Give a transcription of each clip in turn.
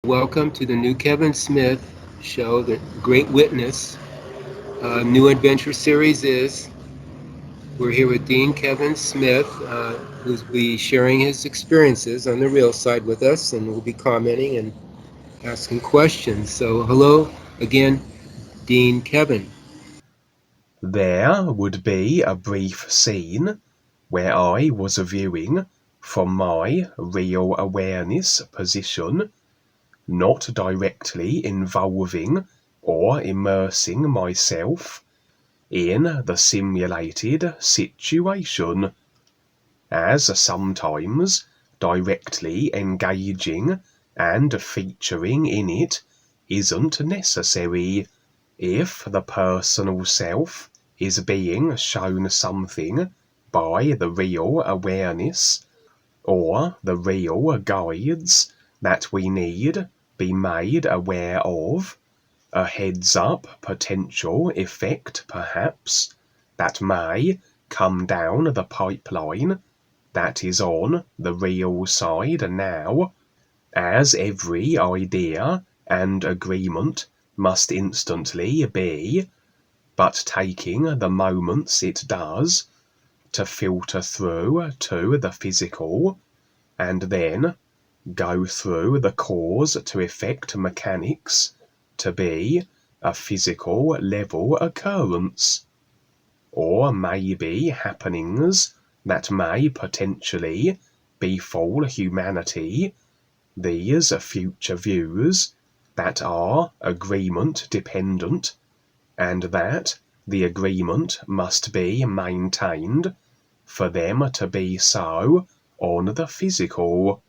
Welcome to the new Kevin Smith show, The Great Witness. New adventure series is. We're here with Dean Kevin Smith, who's be sharing his experiences on the real side with us, and we'll be commenting and asking questions. So, hello again, Dean Kevin. There would be a brief scene where I was viewing from my real awareness position, not directly involving or immersing myself in the simulated situation, as sometimes directly engaging and featuring in it isn't necessary if the personal self is being shown something by the real awareness or the real guides that we need be made aware of, a heads-up potential effect perhaps that may come down the pipeline that is on the real side now, as every idea and agreement must instantly be, but taking the moments it does to filter through to the physical, and then go through the cause to effect mechanics to be a physical level occurrence, or maybe happenings that may potentially befall humanity, these future views that are agreement dependent, and that the agreement must be maintained for them to be so on the physical,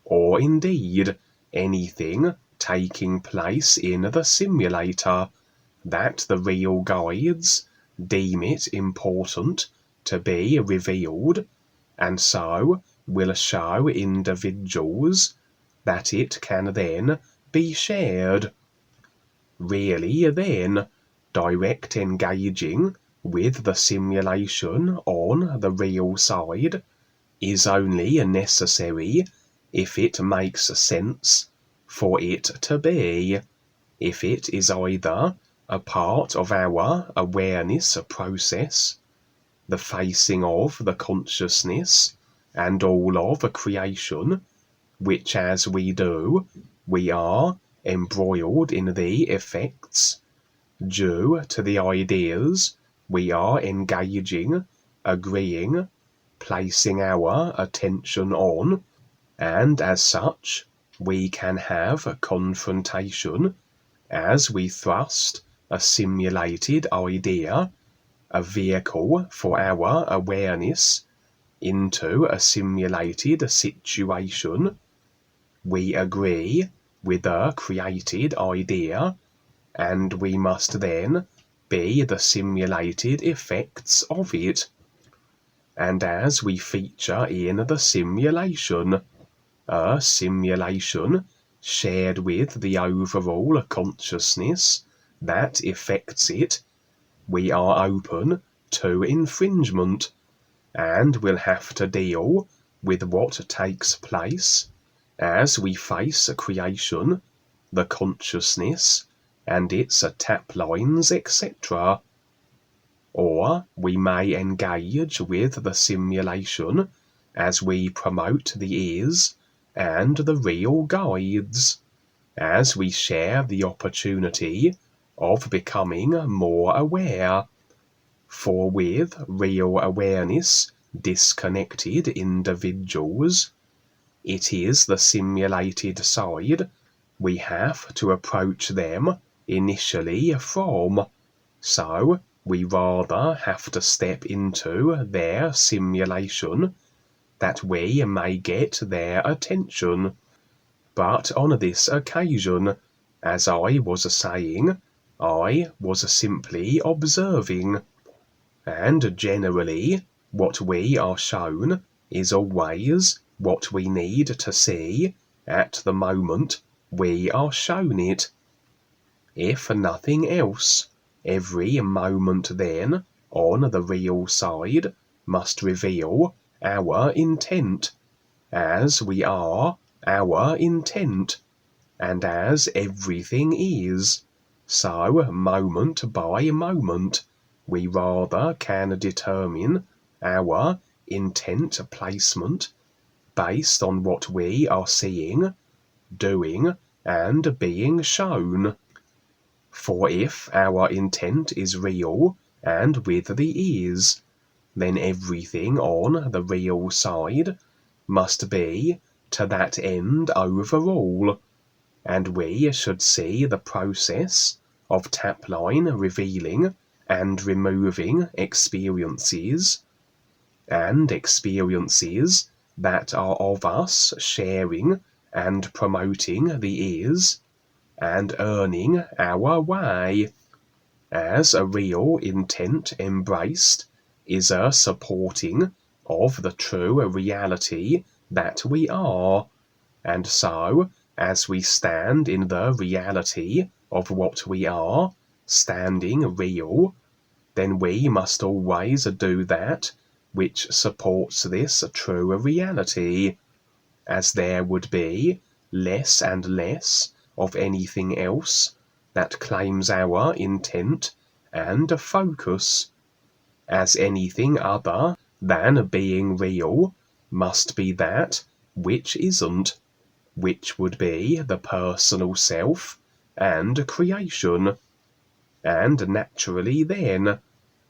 or indeed anything taking place in the simulator that the real guides deem it important to be revealed, and so will show individuals that it can then be shared. Really then, direct engaging with the simulation on the real side is only necessary if it makes sense for it to be, if it is either a part of our awareness process, the facing of the consciousness and all of creation, which as we do, we are embroiled in the effects, due to the ideas we are engaging, agreeing, placing our attention on, and as such we can have confrontation as we thrust a simulated idea, a vehicle for our awareness, into a simulated situation. We agree with a created idea, and we must then be the simulated effects of it. And as we feature in the simulation, a simulation shared with the overall consciousness that effects it, we are open to infringement, and will have to deal with what takes place as we face creation, the consciousness, and its tap lines, etc. Or we may engage with the simulation as we promote the ears and the real guides, as we share the opportunity of becoming more aware. For with real awareness disconnected individuals, it is the simulated side we have to approach them initially from, so we rather have to step into their simulation that we may get their attention. But on this occasion, as I was saying, I was simply observing, and generally what we are shown is always what we need to see at the moment we are shown it. If nothing else, every moment then on the real side must reveal our intent, as we are our intent, and as everything is, so moment by moment we rather can determine our intent placement based on what we are seeing, doing, and being shown. For if our intent is real and with the ears, then everything on the real side must be to that end overall, and we should see the process of tapline revealing and removing experiences, and experiences that are of us sharing and promoting the ears, and earning our way, as a real intent embraced is a supporting of the true reality that we are, and so as we stand in the reality of what we are, standing real, then we must always do that which supports this true reality, as there would be less and less of anything else that claims our intent and focus, as anything other than being real must be that which isn't, which would be the personal self and creation, and naturally then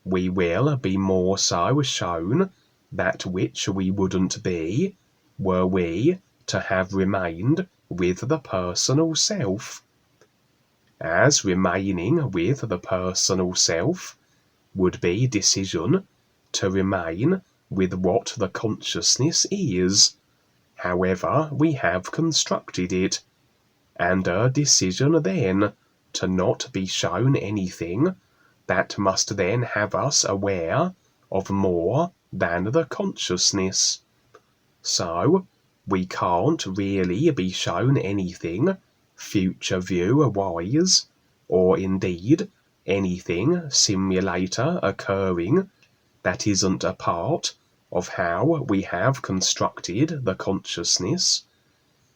we will be more so shown that which we wouldn't be were we to have remained with the personal self, as remaining with the personal self would be decision to remain with what the consciousness is, however we have constructed it, and a decision then to not be shown anything that must then have us aware of more than the consciousness. So we can't really be shown anything future view wise, or indeed anything simulator occurring that isn't a part of how we have constructed the consciousness,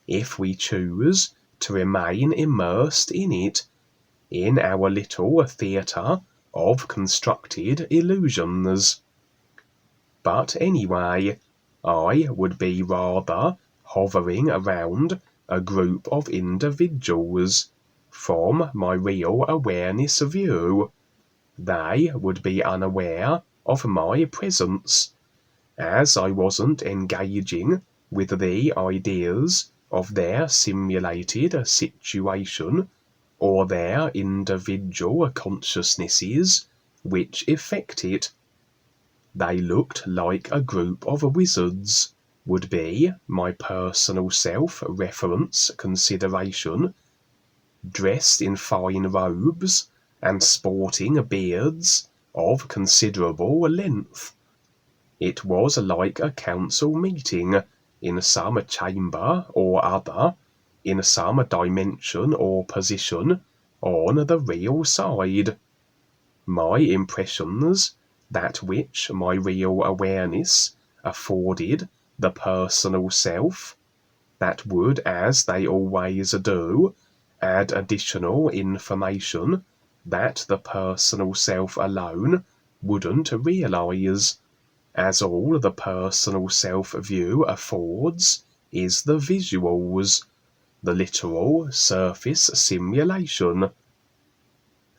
if we choose to remain immersed in it, in our little theatre of constructed illusions. But anyway, I would be rather hovering around a group of individuals from my real awareness view. They would be unaware of my presence, as I wasn't engaging with the ideas of their simulated situation or their individual consciousnesses which effect it. They looked like a group of wizards, would be my personal self-reference consideration, dressed in fine robes and sporting beards of considerable length. It was like a council meeting in some chamber or other, in some dimension or position on the real side. My impressions, that which my real awareness afforded the personal self, that would, as they always do, add additional information that the personal self alone wouldn't realize, as all the personal self view affords is the visuals, the literal surface simulation.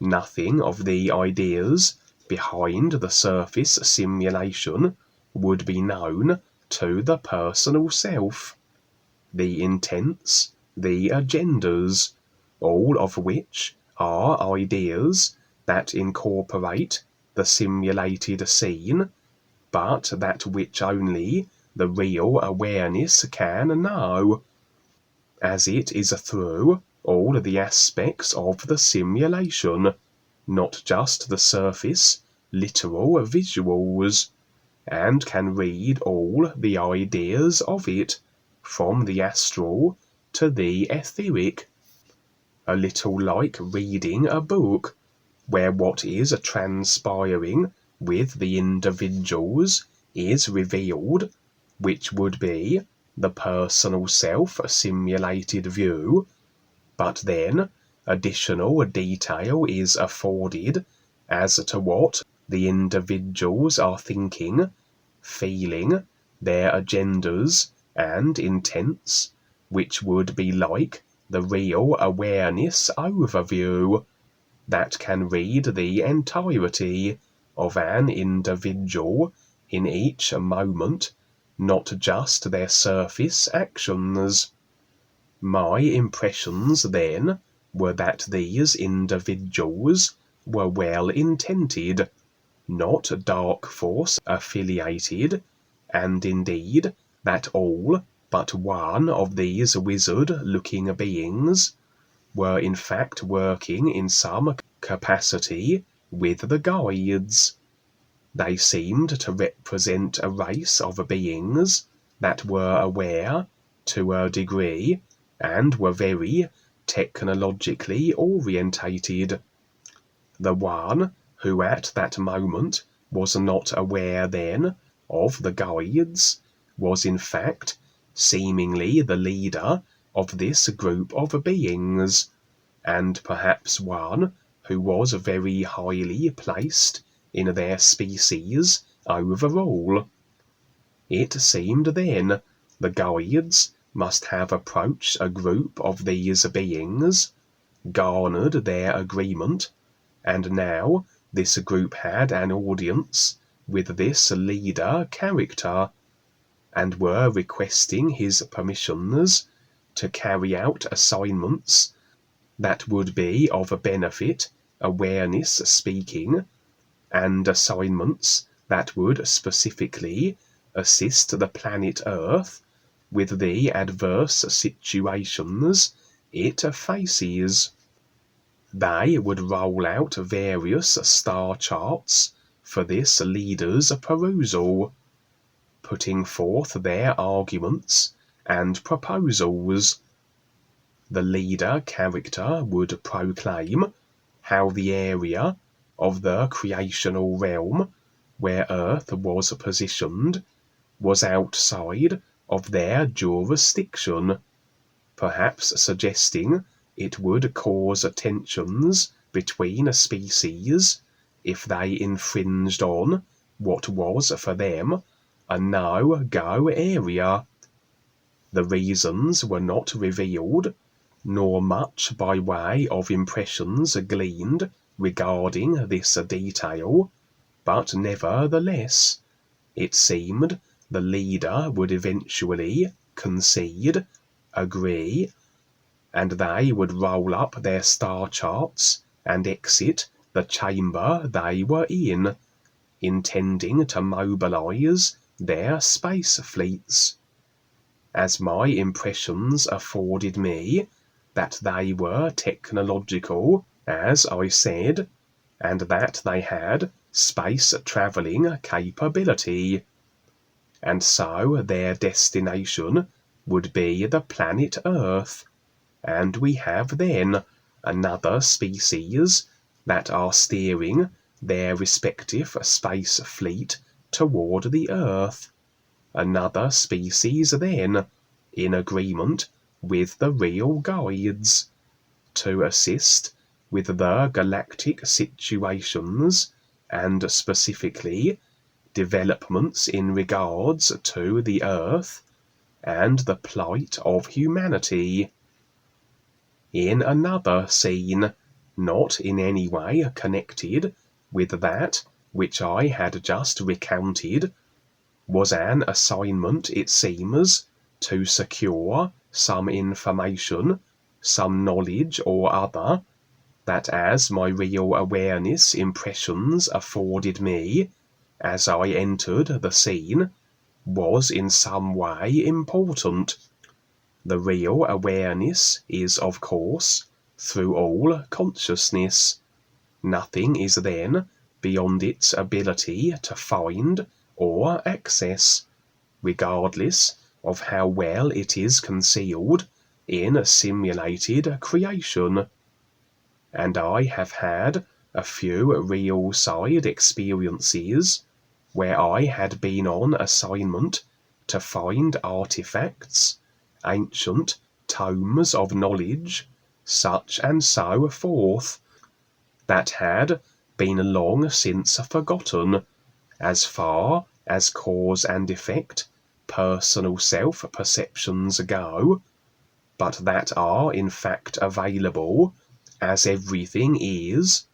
Nothing of the ideas behind the surface simulation would be known to the personal self. The intents, the agendas, all of which are ideas that incorporate the simulated scene, but that which only the real awareness can know, as it is through all the aspects of the simulation, not just the surface, literal visuals, and can read all the ideas of it, from the astral to the etheric, a little like reading a book, where what is transpiring with the individuals is revealed, which would be the personal self simulated view, but then additional detail is afforded as to what the individuals are thinking, feeling, their agendas and intents, which would be like the real awareness overview that can read the entirety of an individual in each moment, not just their surface actions. My impressions then were that these individuals were well-intended, not dark force affiliated, and indeed that all but one of these wizard-looking beings were in fact working in some capacity with the guides. They seemed to represent a race of beings that were aware, to a degree, and were very technologically orientated. The one who at that moment was not aware then of the guides was in fact seemingly the leader of this group of beings, and perhaps one who was very highly placed in their species overall. It seemed then the guides must have approached a group of these beings, garnered their agreement, and now this group had an audience with this leader character, and were requesting his permissions to carry out assignments that would be of benefit, awareness speaking, and assignments that would specifically assist the planet Earth with the adverse situations it faces. They would roll out various star charts for this leader's perusal, putting forth their arguments and proposals. The leader character would proclaim how the area of the creational realm where Earth was positioned was outside of their jurisdiction, perhaps suggesting it would cause tensions between species if they infringed on what was for them a no-go area. The reasons were not revealed, nor much by way of impressions gleaned regarding this detail, but nevertheless, it seemed the leader would eventually concede, agree, and they would roll up their star charts and exit the chamber they were in, intending to mobilize their space fleets. As my impressions afforded me that they were technological, as I said, and that they had space-traveling capability, and so their destination would be the planet Earth, and we have then another species that are steering their respective space fleet toward the Earth, another species then in agreement with the real guides to assist with the galactic situations and specifically developments in regards to the Earth and the plight of humanity. In another scene, not in any way connected with that which I had just recounted, was an assignment, it seems, to secure some information, some knowledge or other, that as my real awareness impressions afforded me, as I entered the scene, was in some way important. The real awareness is, of course, through all consciousness. Nothing is then beyond its ability to find or access, regardless of how well it is concealed in a simulated creation. And I have had a few real-side experiences where I had been on assignment to find artifacts, ancient tomes of knowledge, such and so forth, that had been long since forgotten, as far as cause and effect, personal self-perceptions go, but that are in fact available, as everything is,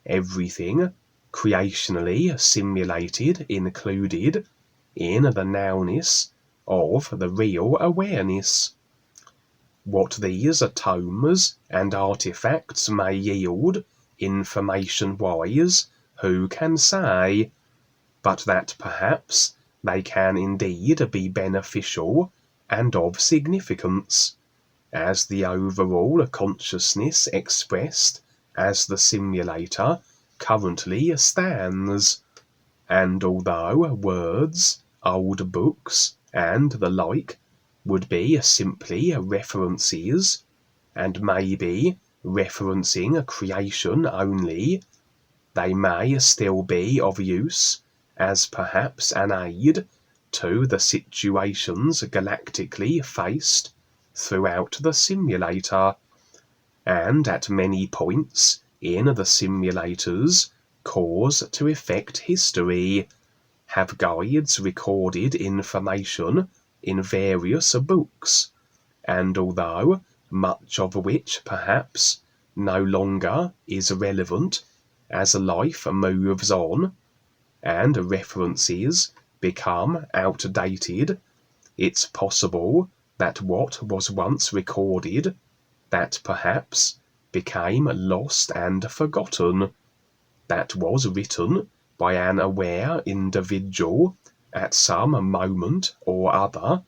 everything creationally simulated included in the nowness of the real awareness. What these tomes and artifacts may yield, information-wise, who can say? But that perhaps they can indeed be beneficial and of significance, as the overall consciousness expressed as the simulator currently stands. And although words, old books, and the like would be simply references, and maybe referencing creation only, they may still be of use as perhaps an aid to the situations galactically faced throughout the simulator, and at many points in the simulator's cause-to-effect history have guides recorded information in various books, and although much of which perhaps no longer is relevant as life moves on and references become outdated, it's possible that what was once recorded, that perhaps became lost and forgotten, that was written by an aware individual at some moment or other,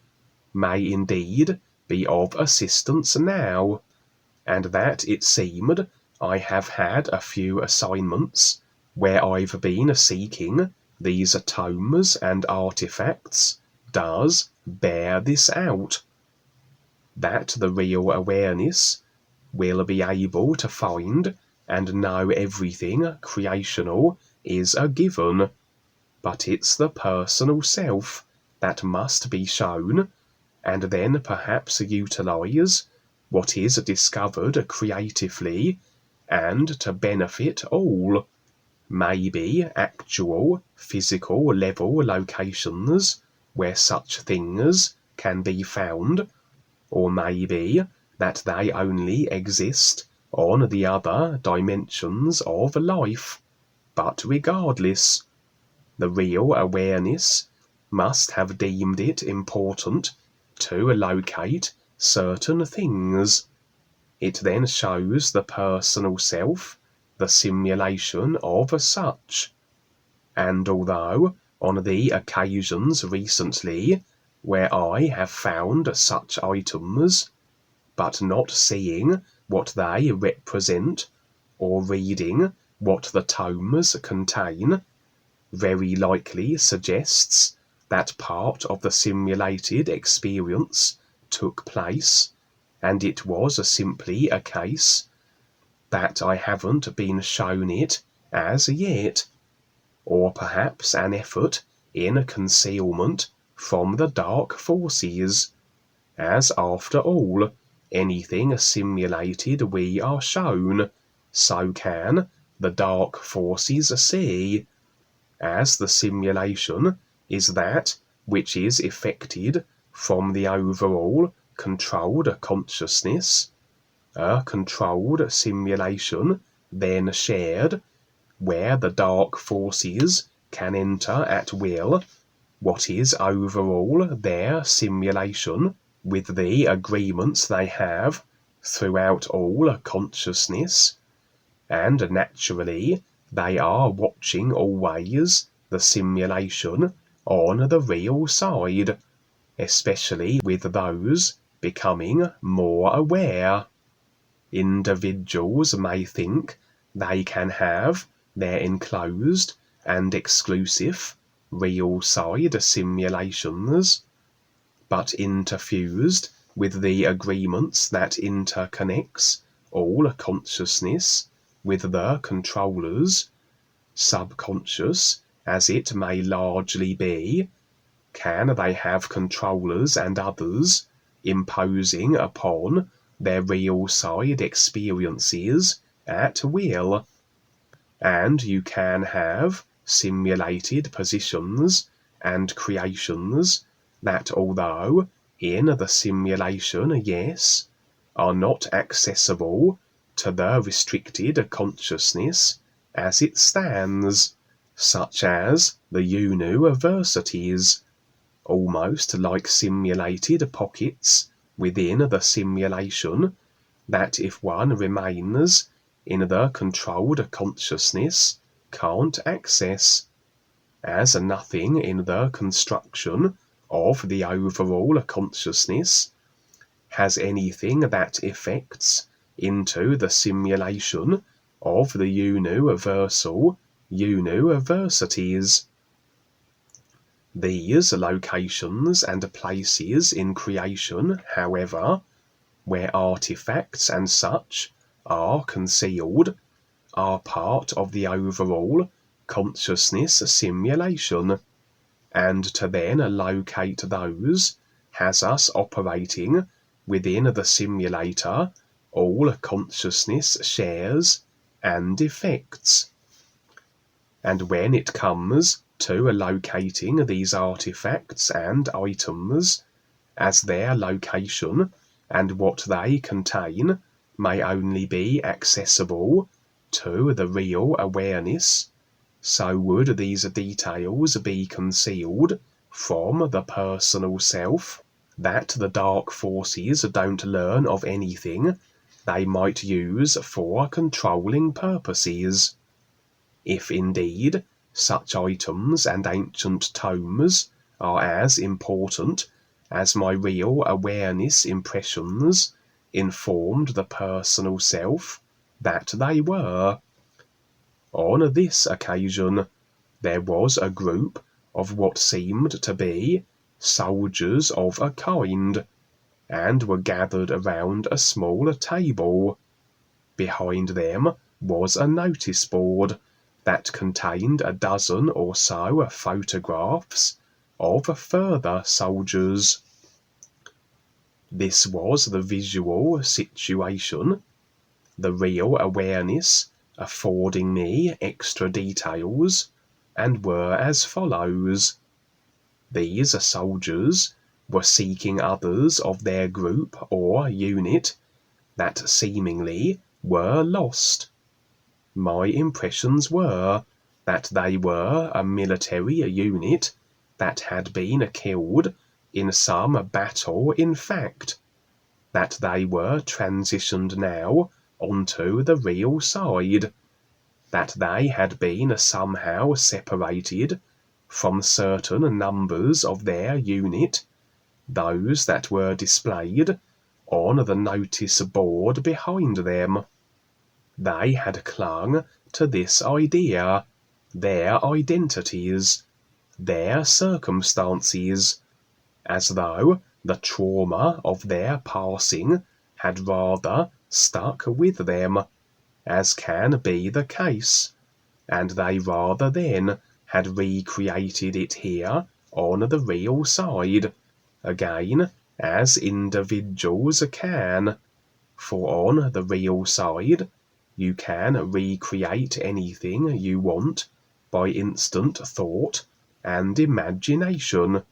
may indeed be of assistance now, and that it seemed I have had a few assignments where I've been seeking these tomes and artifacts does bear this out, that the real awareness will be able to find and know everything creational is a given, but it's the personal self that must be shown, and then perhaps utilize what is discovered creatively and to benefit all. Maybe actual physical level locations where such things can be found, or maybe that they only exist on the other dimensions of life. But regardless, the real awareness must have deemed it important to locate certain things. It then shows the personal self the simulation of such. And although on the occasions recently where I have found such items, but not seeing what they represent, or reading what the tomes contain, very likely suggests that part of the simulated experience took place, and it was simply a case that I haven't been shown it as yet, or perhaps an effort in concealment from the dark forces, as after all, anything simulated we are shown, so can the dark forces see, as the simulation is that which is effected from the overall controlled consciousness, a controlled simulation then shared, where the dark forces can enter at will what is overall their simulation with the agreements they have throughout all consciousness, and naturally they are watching always the simulation on the real side, especially with those becoming more aware. Individuals may think they can have their enclosed and exclusive real side simulations, but interfused with the agreements that interconnects all consciousness with the controllers, subconscious as it may largely be, can they have controllers and others imposing upon their real side experiences at will, and you can have simulated positions and creations that, although in the simulation, yes, are not accessible to the restricted consciousness as it stands, such as the UNUversities, almost like simulated pockets within the simulation that, if one remains in the controlled consciousness, can't access, as nothing in the construction of the overall consciousness has anything that affects into the simulation of the universal UNUversities. These locations and places in creation, however, where artifacts and such are concealed, are part of the overall consciousness simulation, and to then locate those has us operating within the simulator all consciousness shares and effects. And when it comes to locating these artifacts and items, as their location and what they contain may only be accessible to the real awareness, so would these details be concealed from the personal self, that the dark forces don't learn of anything they might use for controlling purposes. If indeed such items and ancient tomes are as important as my real awareness impressions informed the personal self that they were. On this occasion, there was a group of what seemed to be soldiers of a kind, and were gathered around a small table. Behind them was a notice board that contained a dozen or so photographs of further soldiers. This was the visual situation, the real awareness affording me extra details, and were as follows. These soldiers were seeking others of their group or unit that seemingly were lost. My impressions were that they were a military unit that had been killed in some battle, in fact, that they were transitioned now onto the real side, that they had been somehow separated from certain numbers of their unit, those that were displayed on the notice board behind them. They had clung to this idea, their identities, their circumstances, as though the trauma of their passing had rather stuck with them, as can be the case, and they rather then had recreated it here on the real side, again as individuals can, for on the real side you can recreate anything you want by instant thought and imagination,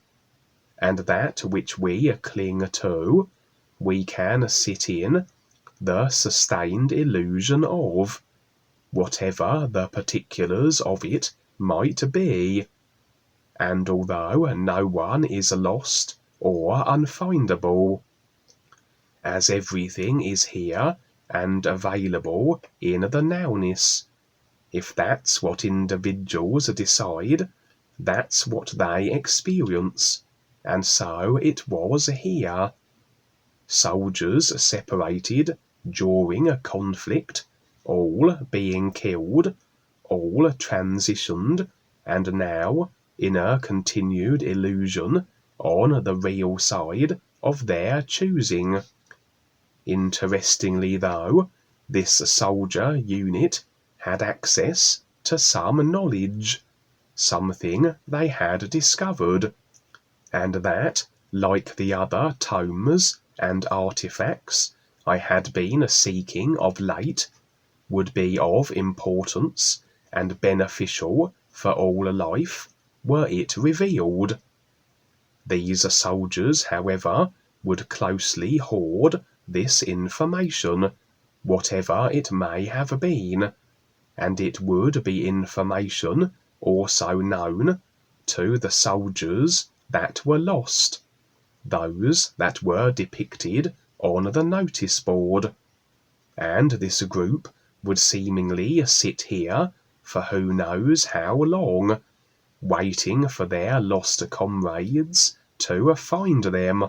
and that which we cling to, we can sit in the sustained illusion of, whatever the particulars of it might be. And although no one is lost or unfindable, as everything is here and available in the nowness, if that's what individuals decide, that's what they experience, and so it was here. Soldiers separated during a conflict, all being killed, all transitioned, and now in a continued illusion on the real side of their choosing. Interestingly though, this soldier unit had access to some knowledge, something they had discovered, and that, like the other tomes and artifacts I had been seeking of late would be of importance and beneficial for all life were it revealed. These soldiers, however, would closely hoard this information, whatever it may have been, and it would be information also known to the soldiers that were lost, those that were depicted on the notice board, and this group would seemingly sit here for who knows how long, waiting for their lost comrades to find them,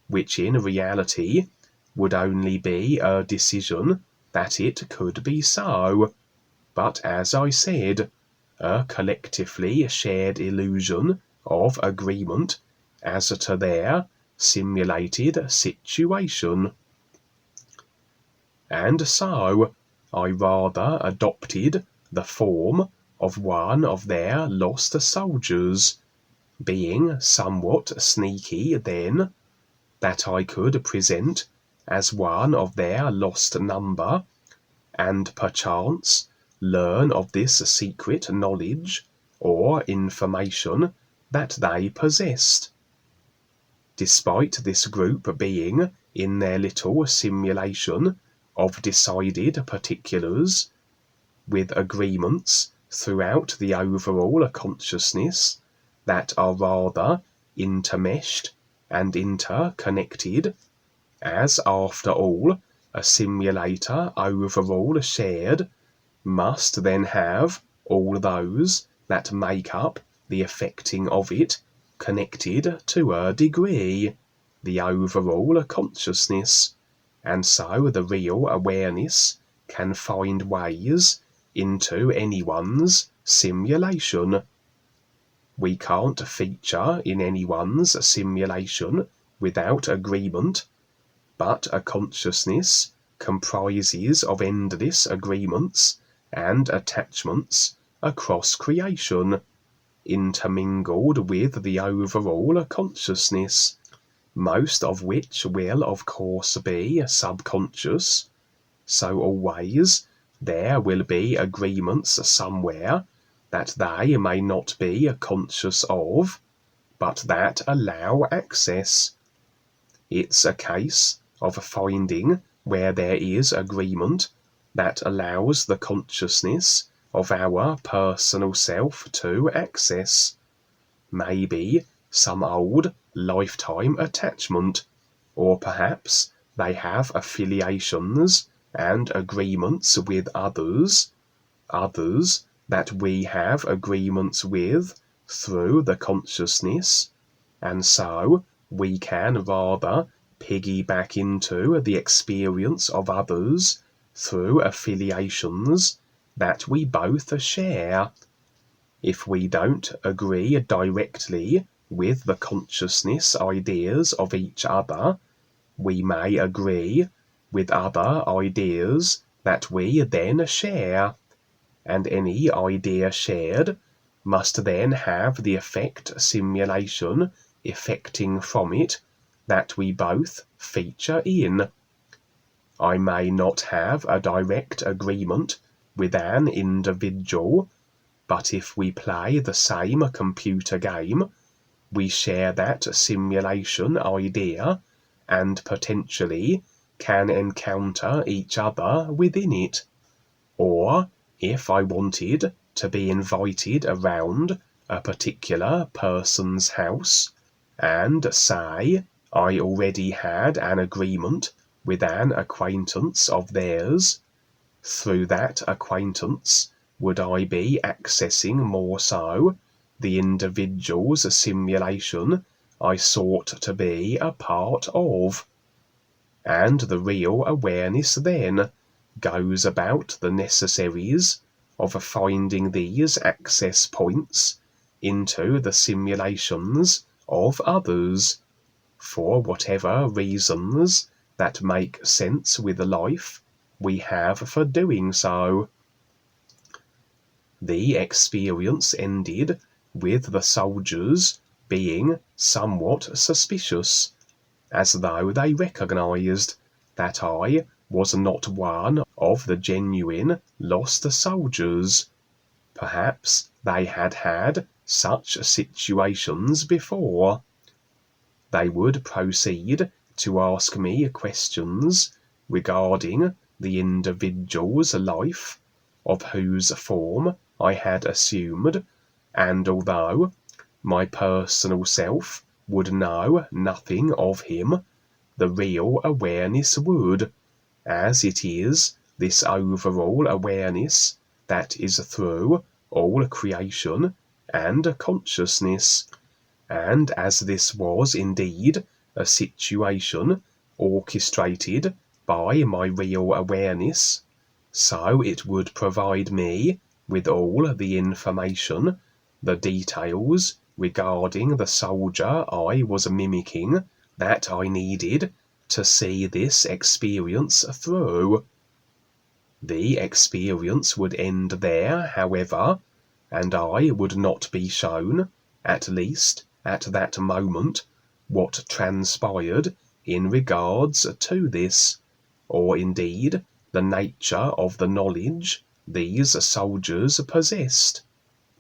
which in reality would only be a decision that it could be so, but as I said, a collectively shared illusion of agreement as to their simulated situation. And so I rather adopted the form of one of their lost soldiers, being somewhat sneaky then, that I could present as one of their lost number, and perchance learn of this secret knowledge or information that they possessed. Despite this group being in their little simulation of decided particulars, with agreements throughout the overall consciousness that are rather intermeshed and interconnected, as after all a simulator overall shared must then have all those that make up the effecting of it connected to a degree, the overall consciousness, and so the real awareness can find ways into anyone's simulation. We can't feature in anyone's simulation without agreement, but a consciousness comprises of endless agreements and attachments across creation, intermingled with the overall consciousness, most of which will of course be subconscious, so always there will be agreements somewhere that they may not be conscious of, but that allow access. It's a case of finding where there is agreement that allows the consciousness of our personal self to access. Maybe some old lifetime attachment, or perhaps they have affiliations and agreements with others that we have agreements with through the consciousness, and so we can rather piggyback into the experience of others through affiliations that we both share. If we don't agree directly with the consciousness ideas of each other, we may agree with other ideas that we then share, and any idea shared must then have the effect simulation effecting from it that we both feature in. I may not have a direct agreement with an individual, but if we play the same computer game, we share that simulation idea and potentially can encounter each other within it. Or if I wanted to be invited around a particular person's house, and say I already had an agreement with an acquaintance of theirs, through that acquaintance would I be accessing more so the individual's simulation I sought to be a part of. And the real awareness then goes about the necessaries of finding these access points into the simulations of others, for whatever reasons that make sense with the life we have for doing so. The experience ended with the soldiers being somewhat suspicious, as though they recognized that I was not one of the genuine lost soldiers. Perhaps they had had such situations before. They would proceed to ask me questions regarding the individual's life, of whose form I had assumed, and although my personal self would know nothing of him, the real awareness would, as it is this overall awareness that is through all creation and consciousness. And as this was indeed a situation orchestrated by my real awareness, so it would provide me with all the information, the details regarding the soldier I was mimicking that I needed to see this experience through. The experience would end there, however, and I would not be shown, at least at that moment, what transpired in regards to this, or indeed the nature of the knowledge these soldiers possessed.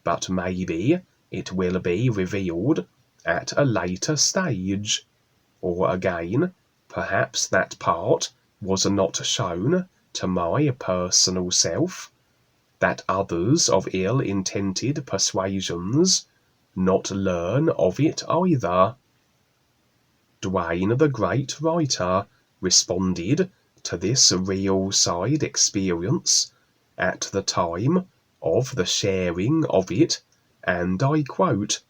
But maybe it will be revealed at a later stage. Or again, perhaps that part was not shown to my personal self, that others of ill-intended persuasions not learn of it either. Duane the great writer responded to this real side experience at the time of the sharing of it, and I quote,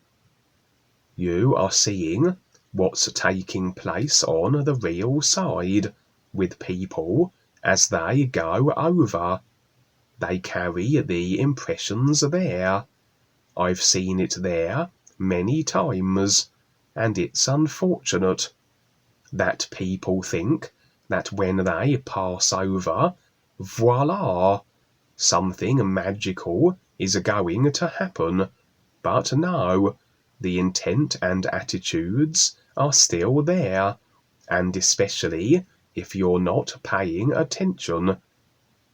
"You are seeing what's taking place on the real side with people as they go over. They carry the impressions there. I've seen it there many times, and it's unfortunate that people think that when they pass over, voila, something magical is going to happen. But no, the intent and attitudes are still there, and especially if you're not paying attention.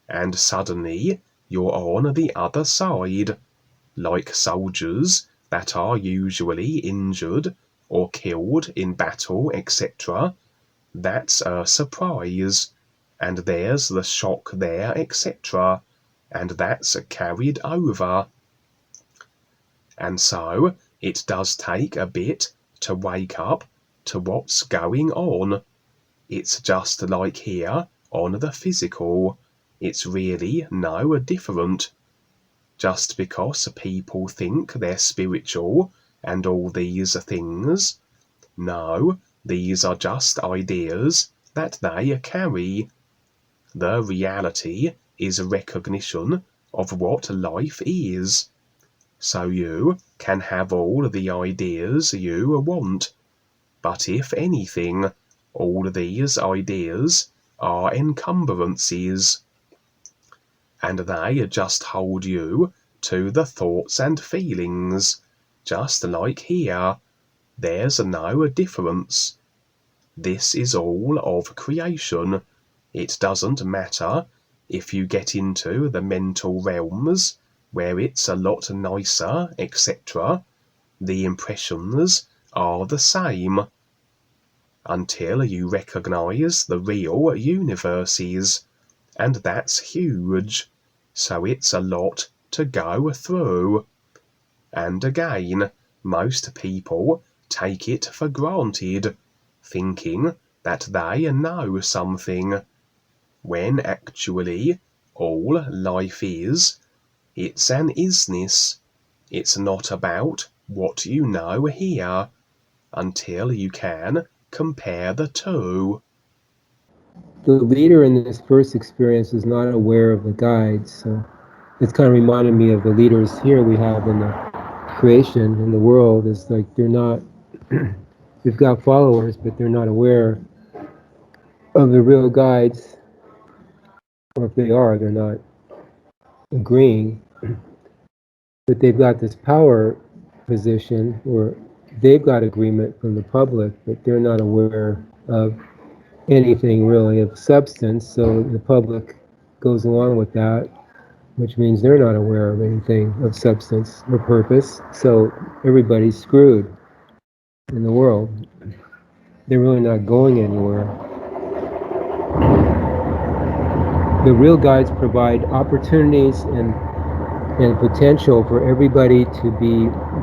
And suddenly you're on the other side, like soldiers that are usually injured or killed in battle, etc. That's a surprise, and there's the shock there, etc., and that's carried over. And so it does take a bit to wake up to what's going on. It's just like here on the physical. It's really no different. Just because people think they're spiritual and all these things, no, these are just ideas that they carry. The reality is a recognition of what life is. So you can have all the ideas you want, but if anything, all these ideas are encumbrances, and they just hold you to the thoughts and feelings, just like here. There's no difference. This is all of creation. It doesn't matter if you get into the mental realms, where it's a lot nicer, etc. The impressions are the same, until you recognize the real universes, and that's huge. So it's a lot to go through. And again, most people take it for granted, thinking that they know something, when actually all life is, it's an isness. It's not about what you know here, until you can compare the two. The leader in this first experience is not aware of the guides, so it's kind of reminded me of the leaders here we have in the creation, in the world. It's like they're not, we've got followers, but they're not aware of the real guides, or if they are, they're not agreeing. But they've got this power position where they've got agreement from the public, but they're not aware of anything really of substance, so the public goes along with that, which means they're not aware of anything of substance or purpose, so everybody's screwed in the world. They're really not going anywhere. The real guides provide opportunities and potential for everybody to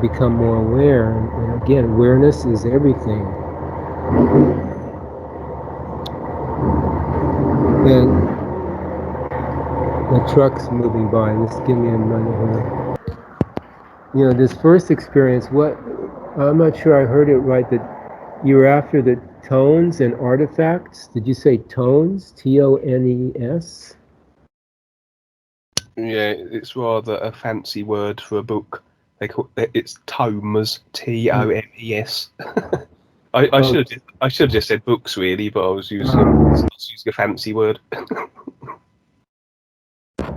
become more aware. And again, awareness is everything. And the truck's moving by. Just give me a minute here. You know, this first experience, I'm not sure I heard it right, that you were after the tones and artifacts. Did you say tones? Tones? Yeah, it's rather a fancy word for a book. They call it's tomes, Tomes. I should have just said books really, but I was using a fancy word.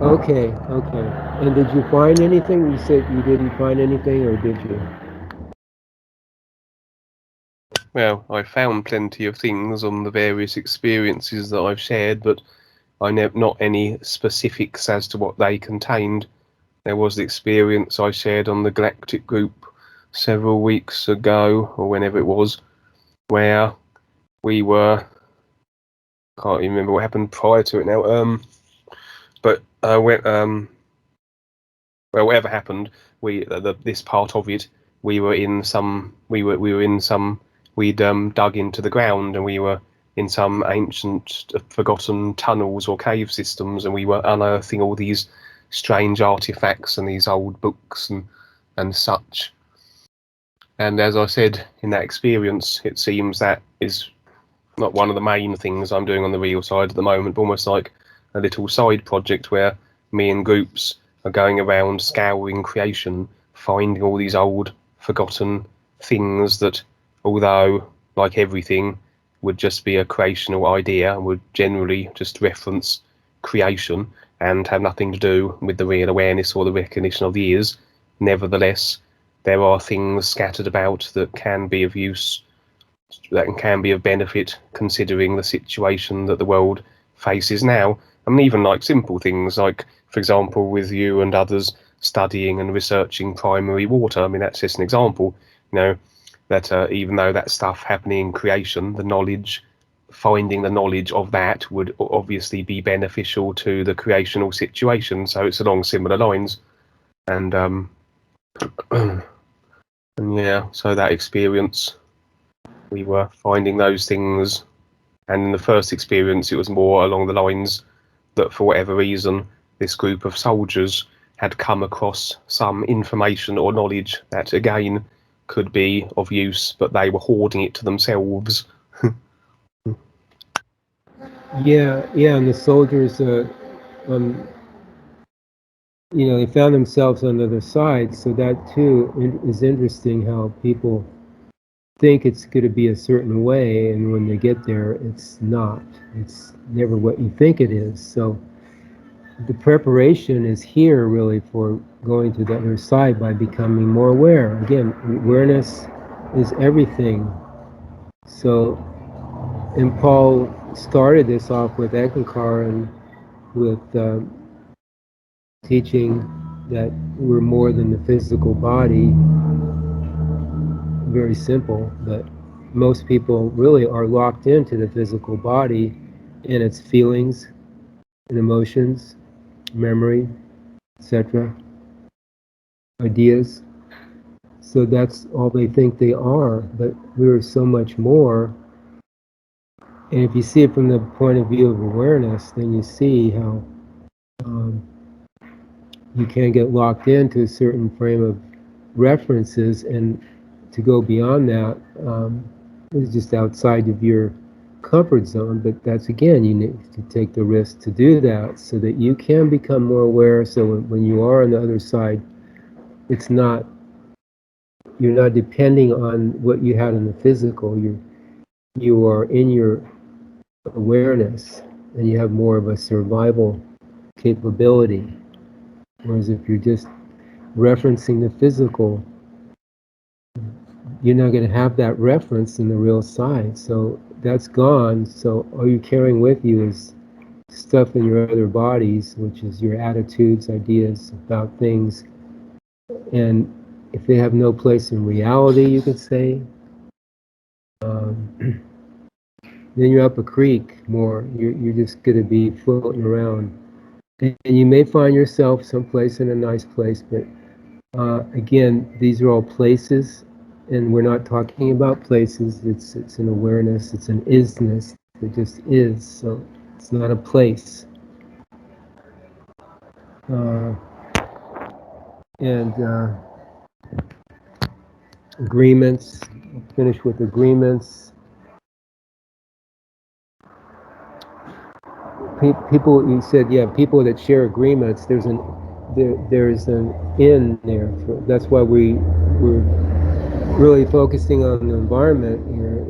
Okay. And did you find anything? You said you didn't find anything, or did you? Well, I found plenty of things on the various experiences that I've shared, but I not any specifics as to what they contained. There was the experience I shared on the Galactic group several weeks ago, or whenever it was, where we were, can't even remember what happened prior to it now. But well, whatever happened, this part of it, we'd dug into the ground, and we were in some ancient forgotten tunnels or cave systems, and we were unearthing all these strange artifacts and these old books and such. And as I said, in that experience, it seems that is not one of the main things I'm doing on the real side at the moment, but almost like a little side project where me and groups are going around scouring creation, finding all these old forgotten things that, although like everything would just be a creational idea, would generally just reference creation and have nothing to do with the real awareness or the recognition of the ears. Nevertheless, there are things scattered about that can be of use, that can be of benefit, considering the situation that the world faces now. I mean, even like simple things like, for example, with you and others studying and researching primary water. I mean, that's just an example, that even though that stuff happening in creation, the knowledge, finding the knowledge of that would obviously be beneficial to the creational situation. So it's along similar lines. And and yeah, so that experience, we were finding those things, and in the first experience it was more along the lines that for whatever reason this group of soldiers had come across some information or knowledge that again could be of use, but they were hoarding it to themselves. Yeah, and the soldiers, um, they found themselves on the other side, so that too is interesting, how people think it's going to be a certain way, and when they get there, it's not. It's never what you think it is. So the preparation is here really for going to the other side by becoming more aware. Again, awareness is everything. So, and Paul started this off with Ekankar and with teaching that we're more than the physical body. Very simple, but most people really are locked into the physical body and its feelings and emotions, memory, etc., ideas. So that's all they think they are, but we're so much more. And if you see it from the point of view of awareness, then you see how you can get locked into a certain frame of references, and to go beyond that is just outside of your comfort zone. But that's, again, you need to take the risk to do that so that you can become more aware. So when you are on the other side, it's not, you're not depending on what you had in the physical. You are in your awareness, and you have more of a survival capability. Whereas if you're just referencing the physical, you're not going to have that reference in the real side. So that's gone. So all you're carrying with you is stuff in your other bodies, which is your attitudes, ideas about things. And if they have no place in reality, you could say, then you're up a creek more. You're just going to be floating around. And you may find yourself someplace in a nice place, but again, these are all places, and we're not talking about places. It's an awareness. It's an isness. It just is. So it's not a place. And agreements. I'll finish with agreements. People, you said, yeah, people that share agreements. There's an in there. That's why we're really focusing on the environment here,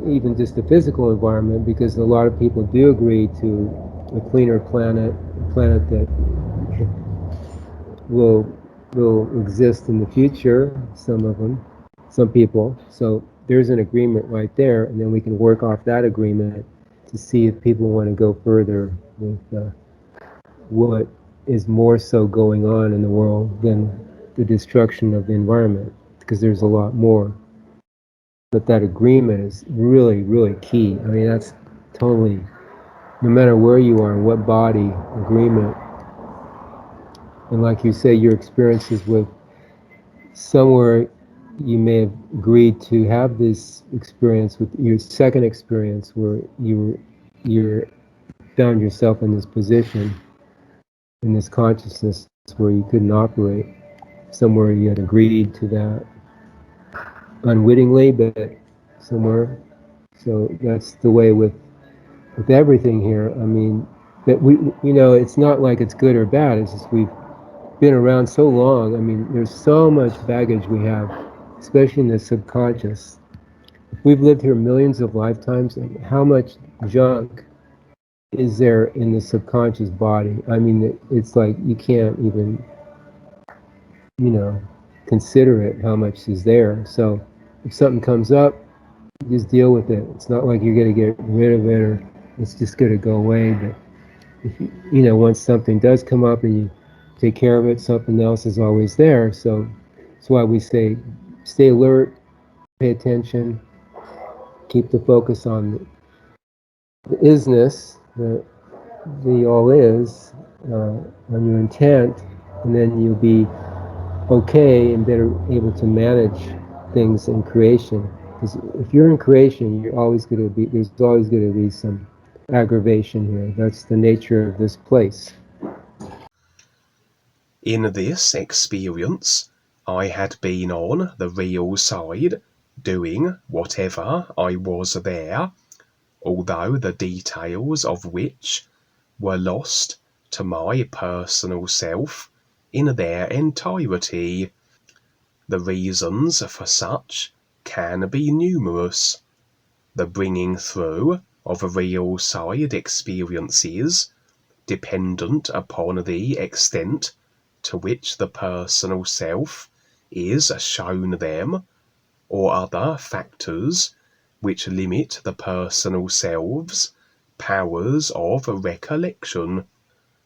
even just the physical environment, because a lot of people do agree to a cleaner planet, a planet that will exist in the future. Some of them, some people. So there's an agreement right there, and then we can work off that agreement to see if people want to go further with what is more so going on in the world than the destruction of the environment, because there's a lot more. But that agreement is really, really key. I mean, that's totally, no matter where you are, in what body, agreement. And like you say, your experiences with somewhere you may have agreed to have this experience with your second experience where you found yourself in this position, in this consciousness where you couldn't operate. Somewhere you had agreed to that unwittingly, but somewhere. So that's the way with everything here. I mean, that it's not like it's good or bad. It's just we've been around so long. I mean, there's so much baggage we have, especially in the subconscious. We've lived here millions of lifetimes, and how much junk is there in the subconscious body? I mean, it's like you can't even, consider it, how much is there. So if something comes up, you just deal with it. It's not like you're going to get rid of it or it's just going to go away. But if once something does come up and you take care of it, something else is always there. So that's why we say stay alert, pay attention, keep the focus on the isness, the all is, on your intent, and then you'll be okay and better able to manage things in creation. Because if you're in creation, there's always going to be some aggravation here. That's the nature of this place. In this experience, I had been on the real side, doing whatever I was there, although the details of which were lost to my personal self in their entirety. The reasons for such can be numerous. The bringing through of real side experiences, dependent upon the extent to which the personal self is shown them, or other factors which limit the personal self's powers of recollection.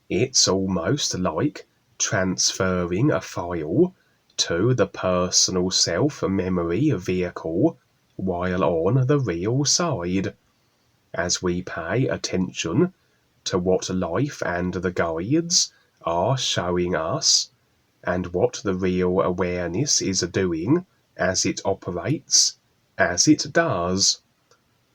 It's almost like transferring a file to the personal self-memory vehicle while on the real side. As we pay attention to what life and the guides are showing us, and what the real awareness is doing as it operates, as it does.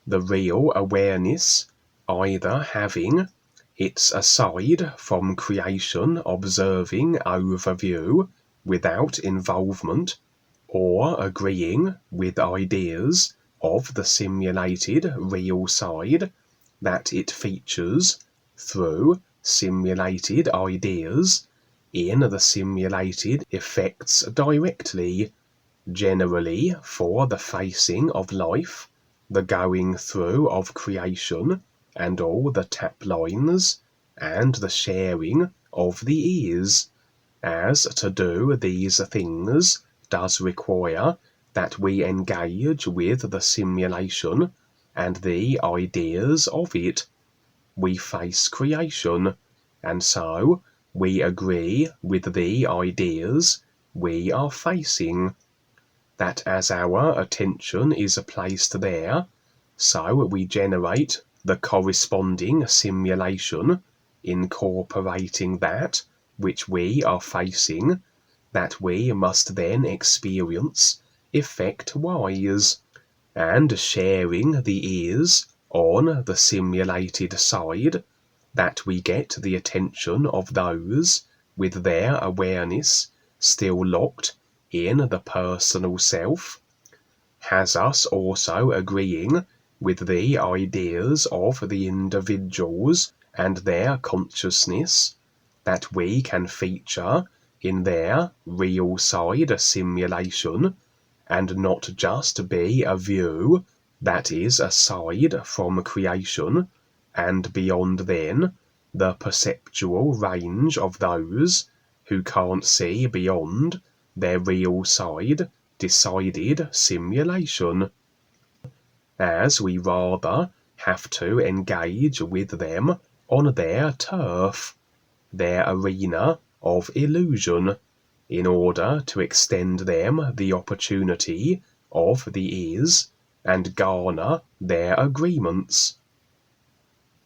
The real awareness either having its aside from creation observing overview without involvement, or agreeing with ideas of the simulated real side that it features through simulated ideas in the simulated effects directly, generally for the facing of life, the going through of creation, and all the tap lines, and the sharing of the ears. As to do these things does require that we engage with the simulation and the ideas of it. We face creation, and so we agree with the ideas we are facing. That as our attention is placed there, so we generate the corresponding simulation incorporating that which we are facing, that we must then experience effect-wise, and sharing the ears on the simulated side, that we get the attention of those with their awareness still locked in the personal self, has us also agreeing with the ideas of the individuals and their consciousness, that we can feature in their real side simulation, and not just be a view that is aside from creation, and beyond then the perceptual range of those who can't see beyond their real side decided simulation, as we rather have to engage with them on their turf, their arena of illusion, in order to extend them the opportunity of the ears and garner their agreements.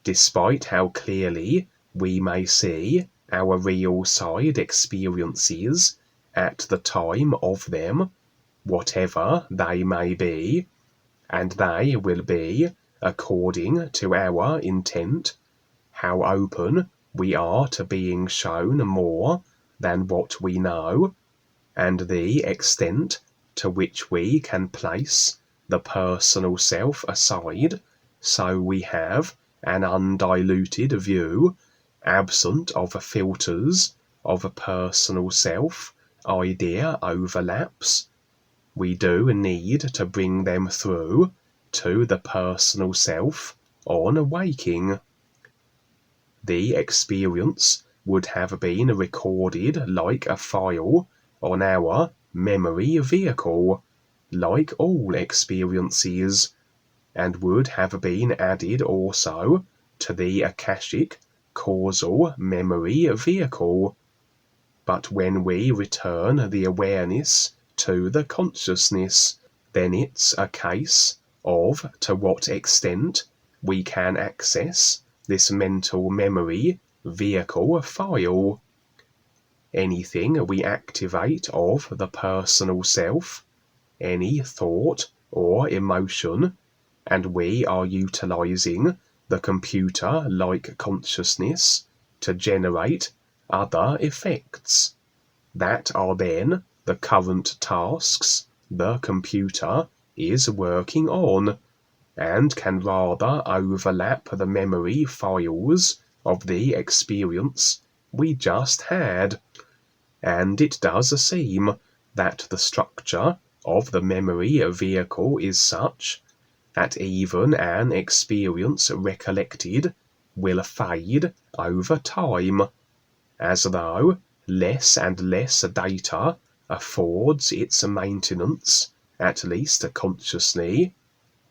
Despite how clearly we may see our real side experiences at the time of them, whatever they may be, and they will be according to our intent, how open we are to being shown more than what we know, and the extent to which we can place the personal self aside, so we have an undiluted view, absent of filters of personal self idea overlaps. We do need to bring them through to the personal self on waking. The experience would have been recorded like a file on our memory vehicle, like all experiences, and would have been added also to the Akashic causal memory vehicle. But when we return the awareness to the consciousness, then it's a case of to what extent we can access this mental memory vehicle file. Anything we activate of the personal self, any thought or emotion, and we are utilizing the computer-like consciousness to generate other effects, that are then the current tasks the computer is working on, and can rather overlap the memory files of the experience we just had. And it does seem that the structure of the memory vehicle is such that even an experience recollected will fade over time, as though less and less data affords its maintenance, at least consciously,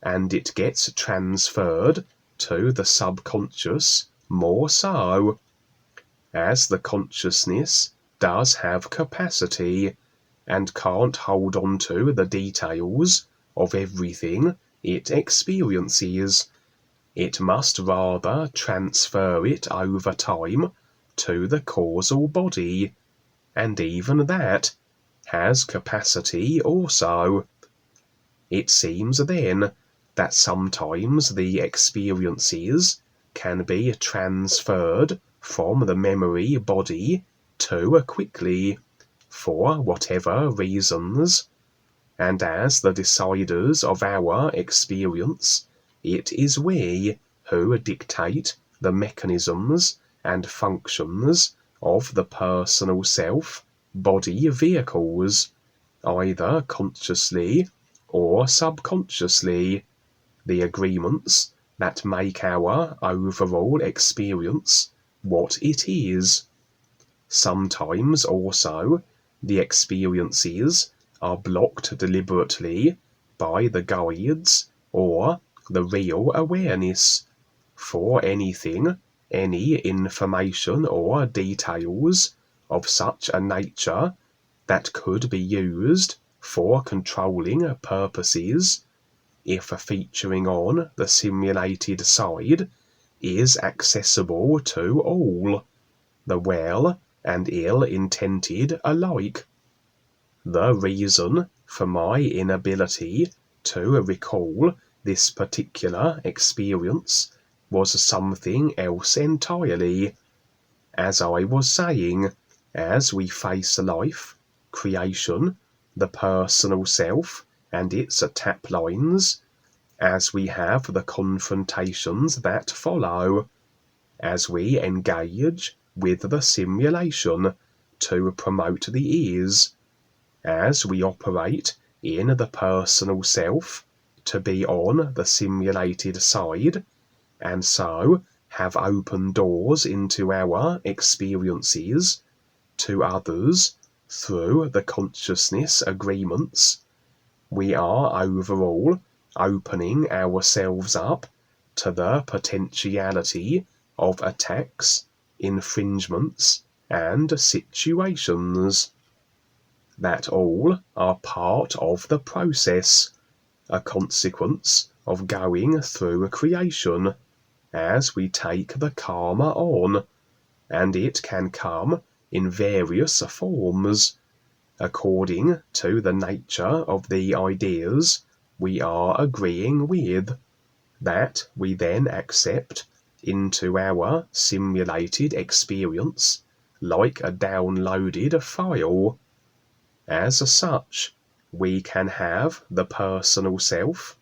and it gets transferred to the subconscious more so, as the consciousness does have capacity, and can't hold on to the details of everything it experiences. It must rather transfer it over time to the causal body, and even that has capacity also. It seems then that sometimes the experiences can be transferred from the memory body too quickly, for whatever reasons, and as the deciders of our experience, it is we who dictate the mechanisms and functions of the personal self body vehicles, either consciously or subconsciously, the agreements that make our overall experience what it is. Sometimes also the experiences are blocked deliberately by the guides or the real awareness for anything, any information or details of such a nature that could be used for controlling purposes, if featuring on the simulated side, is accessible to all, the well and ill-intended alike. The reason for my inability to recall this particular experience was something else entirely. As I was saying, as we face life, creation, the personal self and its tap lines, as we have the confrontations that follow, as we engage with the simulation to promote the ease, as we operate in the personal self to be on the simulated side, and so have open doors into our experiences to others through the consciousness agreements, we are overall opening ourselves up to the potentiality of attacks, infringements, and situations. That all are part of the process, a consequence of going through creation, as we take the karma on, and it can come in various forms, according to the nature of the ideas we are agreeing with, that we then accept into our simulated experience like a downloaded file. As such, we can have the personal self,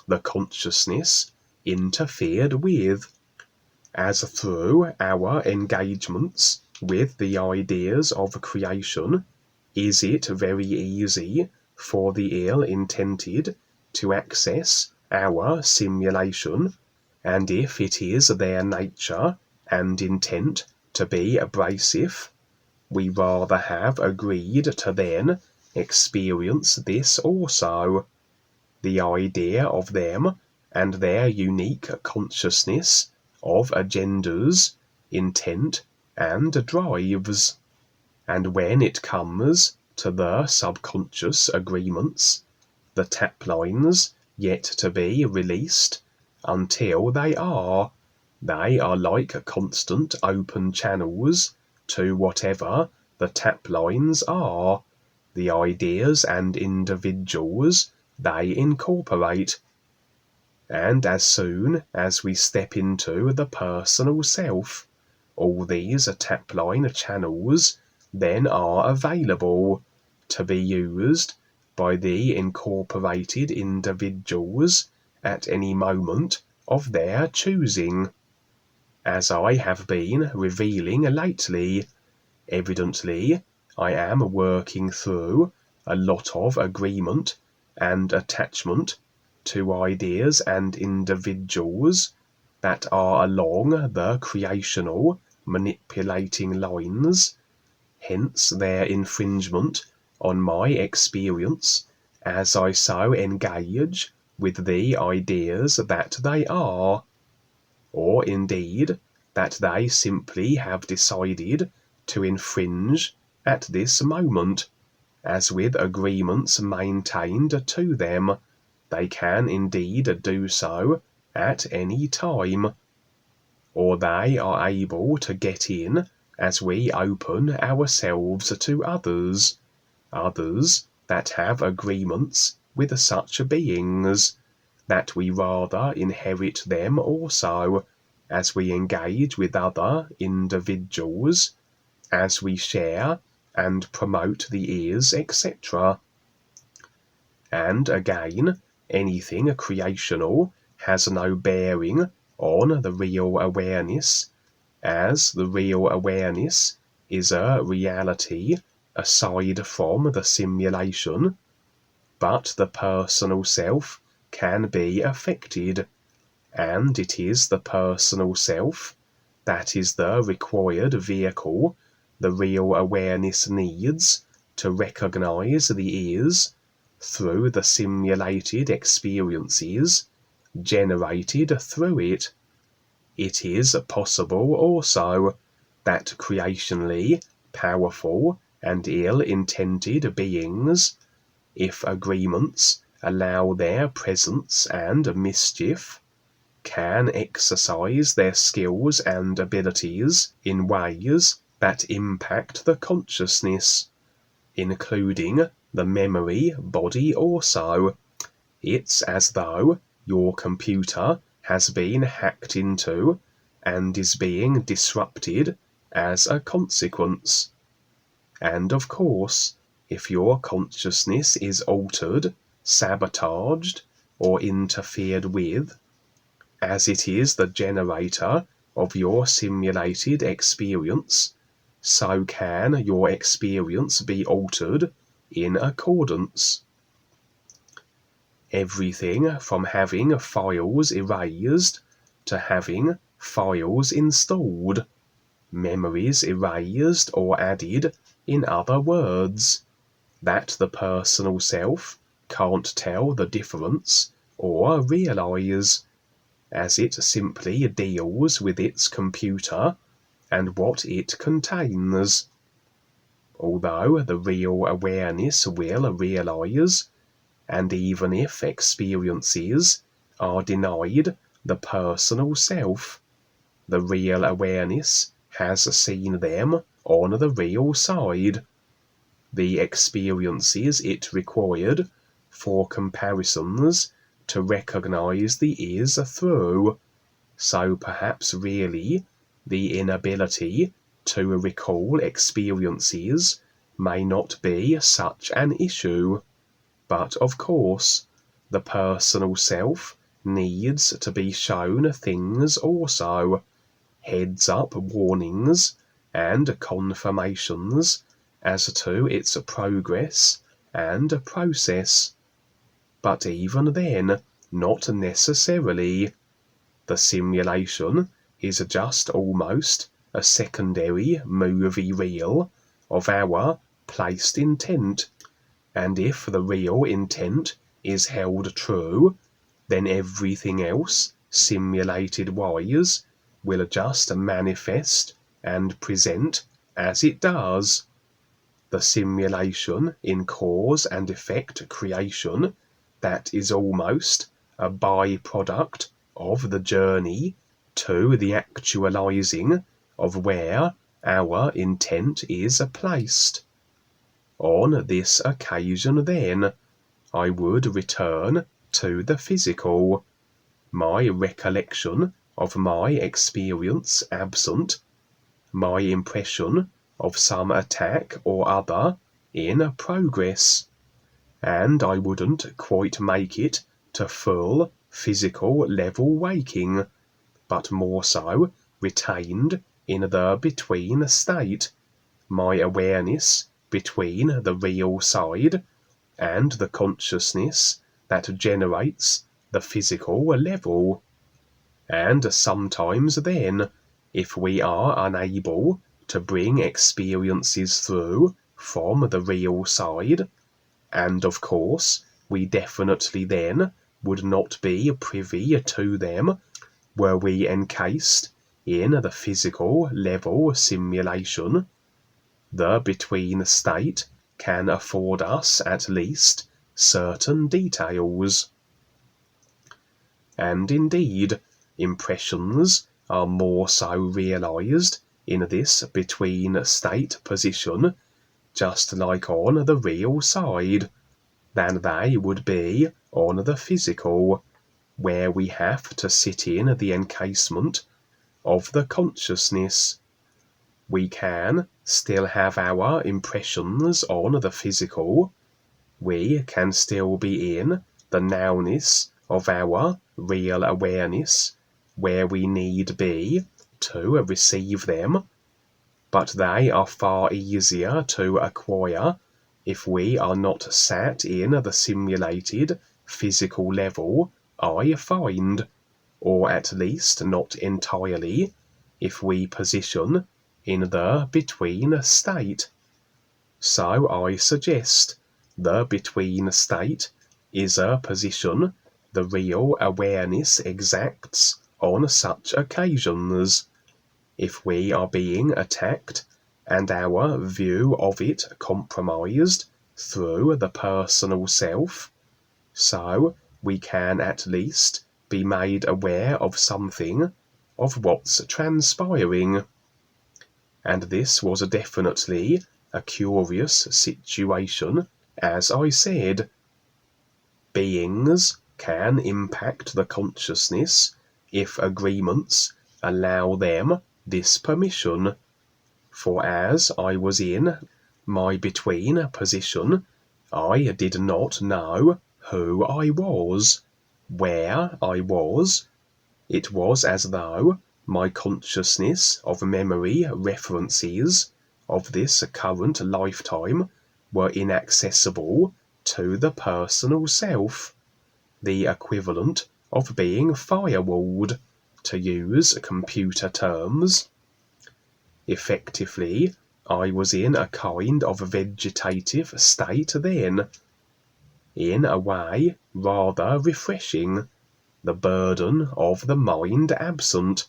the consciousness, interfered with, as through our engagements with the ideas of creation, is it very easy for the ill-intended to access our simulation, and if it is their nature and intent to be abrasive, we rather have agreed to then experience this also, the idea of them and their unique consciousness of agendas, intent, and drives. And when it comes to the subconscious agreements, the tap lines yet to be released, until they are like constant open channels to whatever the tap lines are, the ideas and individuals they incorporate. And as soon as we step into the personal self, all these tap line channels then are available to be used by the incorporated individuals at any moment of their choosing. As I have been revealing lately, evidently I am working through a lot of agreement and attachment to ideas and individuals that are along the creational manipulating lines, hence their infringement on my experience as I so engage with the ideas that they are, or indeed that they simply have decided to infringe at this moment, as with agreements maintained to them, they can indeed do so at any time, or they are able to get in as we open ourselves to others that have agreements with such beings, that we rather inherit them also, as we engage with other individuals, as we share and promote the ears, etc. And again, anything creational has no bearing on the real awareness, as the real awareness is a reality aside from the simulation, but the personal self can be affected, and it is the personal self that is the required vehicle the real awareness needs to recognize the ears through the simulated experiences generated through it. It is possible also that creationally powerful and ill-intended beings, if agreements allow their presence and mischief, can exercise their skills and abilities in ways that impact the consciousness, including the memory body also. It's as though your computer has been hacked into and is being disrupted as a consequence. And of course, if your consciousness is altered, sabotaged, or interfered with, as it is the generator of your simulated experience, so can your experience be altered in accordance. Everything from having files erased to having files installed, memories erased or added, in other words, that the personal self can't tell the difference or realize, as it simply deals with its computer and what it contains. Although the real awareness will realize, and even if experiences are denied the personal self, the real awareness has seen them on the real side. The experiences it required for comparisons to recognize the is through, so perhaps really the inability to recall experiences may not be such an issue. But of course, the personal self needs to be shown things also, heads-up warnings and confirmations as to its progress and process. But even then, not necessarily. The simulation is just almost a secondary movie reel of our placed intent, and if the real intent is held true, then everything else, simulated-wise, will just manifest and present as it does. The simulation in cause and effect creation, that is almost a byproduct of the journey to the actualizing of where our intent is placed. On this occasion, then, I would return to the physical, my recollection of my experience absent, my impression of some attack or other in progress, and I wouldn't quite make it to full physical level waking, but more so retained in the between state, my awareness between the real side and the consciousness that generates the physical level. And sometimes then, if we are unable to bring experiences through from the real side, and of course we definitely then would not be privy to them were we encased in the physical level simulation, the between state can afford us at least certain details. And indeed, impressions are more so realized in this between state position, just like on the real side, than they would be on the physical, where we have to sit in the encasement of the consciousness. We can still have our impressions on the physical, we can still be in the nowness of our real awareness, where we need be to receive them, but they are far easier to acquire if we are not sat in the simulated physical level, I find, or at least not entirely, if we position in the between state. So I suggest the between state is a position the real awareness exacts on such occasions. If we are being attacked and our view of it compromised through the personal self, so we can at least be made aware of something of what's transpiring. And this was definitely a curious situation, as I said. Beings can impact the consciousness if agreements allow them this permission. For as I was in my between position, I did not know who I was, where I was. It was as though my consciousness of memory references of this current lifetime were inaccessible to the personal self, the equivalent of being firewalled, to use computer terms. Effectively, I was in a kind of vegetative state then, in a way rather refreshing, the burden of the mind absent,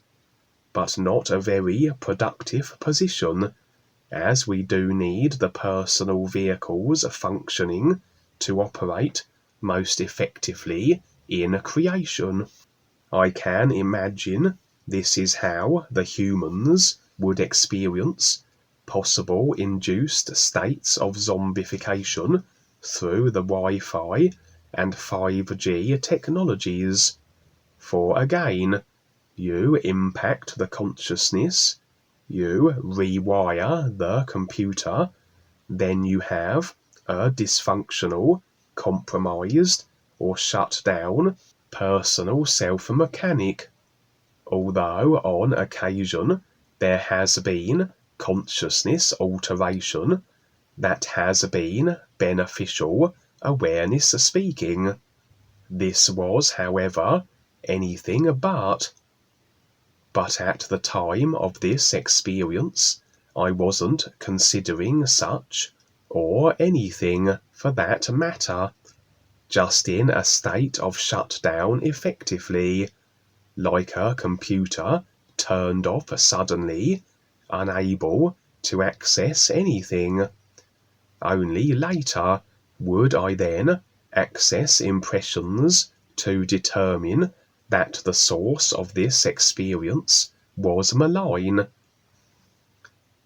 but not a very productive position, as we do need the personal vehicles functioning to operate most effectively in creation. I can imagine this is how the humans would experience possible induced states of zombification through the Wi-Fi and 5G technologies. For again, you impact the consciousness, you rewire the computer, then you have a dysfunctional, compromised, or shut down personal self-mechanic. Although on occasion there has been consciousness alteration, that has been beneficial awareness speaking. This was, however, anything but. But at the time of this experience, I wasn't considering such, or anything for that matter, just in a state of shutdown effectively, like a computer turned off suddenly, unable to access anything. Only later would I then access impressions to determine that the source of this experience was malign.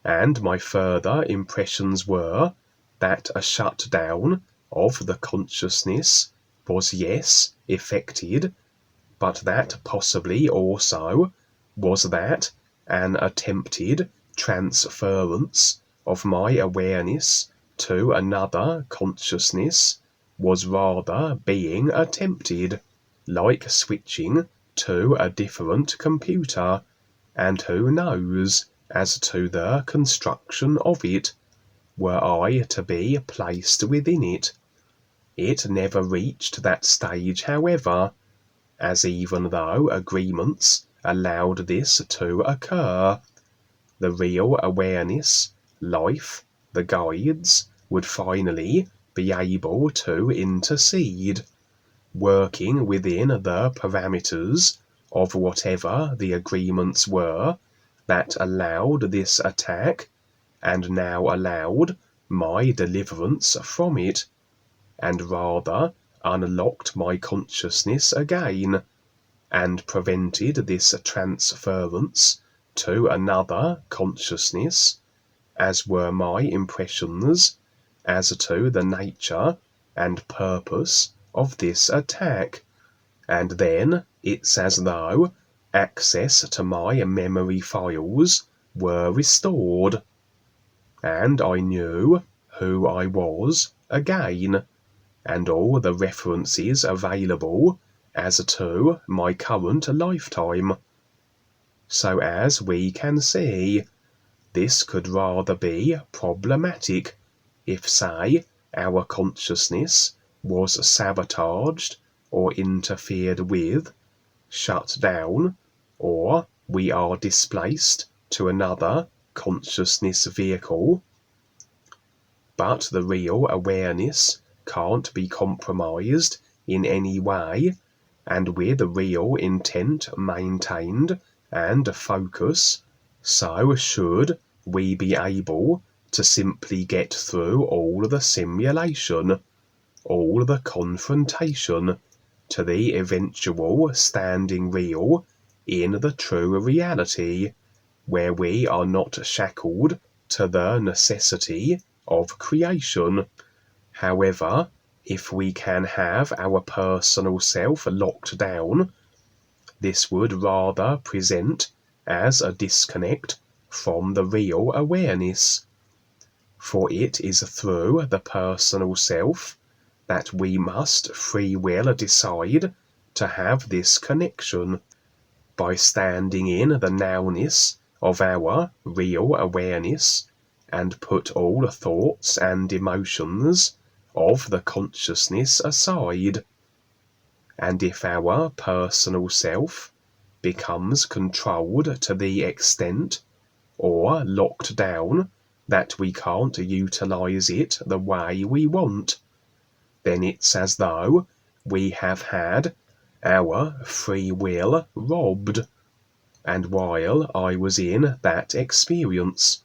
And my further impressions were that a shutdown of the consciousness was, yes, effected, but that possibly also was that an attempted transference of my awareness to another consciousness was rather being attempted, like switching to a different computer, and who knows as to the construction of it, were I to be placed within it. It never reached that stage, however, as even though agreements allowed this to occur, the real awareness, life, the guides, would finally be able to intercede, working within the parameters of whatever the agreements were that allowed this attack, and now allowed my deliverance from it, and rather unlocked my consciousness again, and prevented this transference to another consciousness, as were my impressions as to the nature and purpose of this attack. And then it's as though access to my memory files were restored, and I knew who I was again, and all the references available as to my current lifetime. So as we can see, this could rather be problematic if, say, our consciousness was sabotaged or interfered with, shut down, or we are displaced to another consciousness vehicle. But the real awareness can't be compromised in any way, and with real intent maintained and focus, so should we be able to simply get through all the simulation, all the confrontation, to the eventual standing real in the true reality, where we are not shackled to the necessity of creation. However, if we can have our personal self locked down, this would rather present as a disconnect from the real awareness, for it is through the personal self that we must free will decide to have this connection, by standing in the nowness of our real awareness and put all thoughts and emotions of the consciousness aside. And if our personal self becomes controlled to the extent or locked down that we can't utilize it the way we want, then it's as though we have had our free will robbed. And while I was in that experience,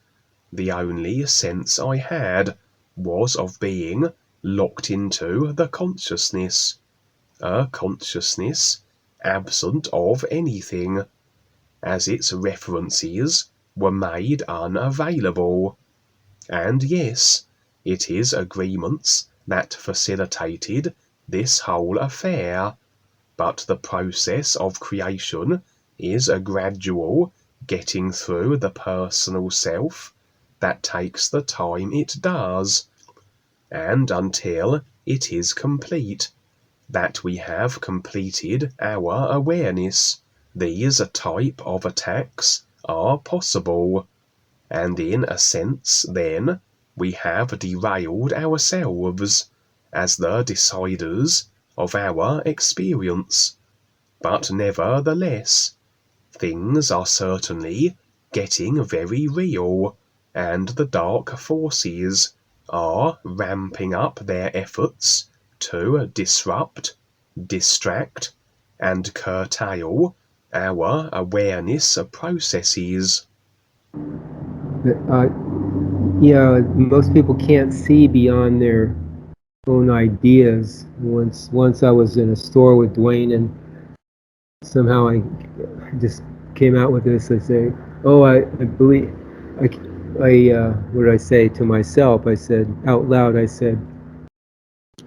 the only sense I had was of being locked into the consciousness, a consciousness absent of anything, as its references were made unavailable. And yes, it is agreements that facilitated this whole affair, but the process of creation is a gradual getting through the personal self that takes the time it does, and until it is complete, that we have completed our awareness, these type of attacks are possible, and in a sense then we have derailed ourselves as the deciders of our experience. But nevertheless, things are certainly getting very real, and the dark forces are ramping up their efforts to disrupt, distract, and curtail our awareness processes. Yeah, most people can't see beyond their own ideas. Once I was in a store with Dwayne, and somehow I just came out with this. I say, "Oh, I believe." What did I say to myself? I said out loud. I said,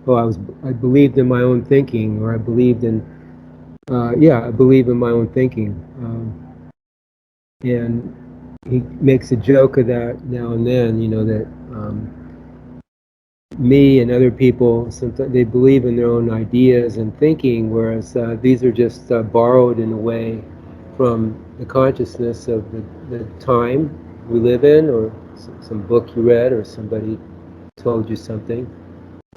"Oh, I believed in my own thinking, or I believed in, I believe in my own thinking." And he makes a joke of that now and then. That me and other people, sometimes they believe in their own ideas and thinking, whereas these are just borrowed in a way from the consciousness of the time we live in, or some book you read, or somebody told you something.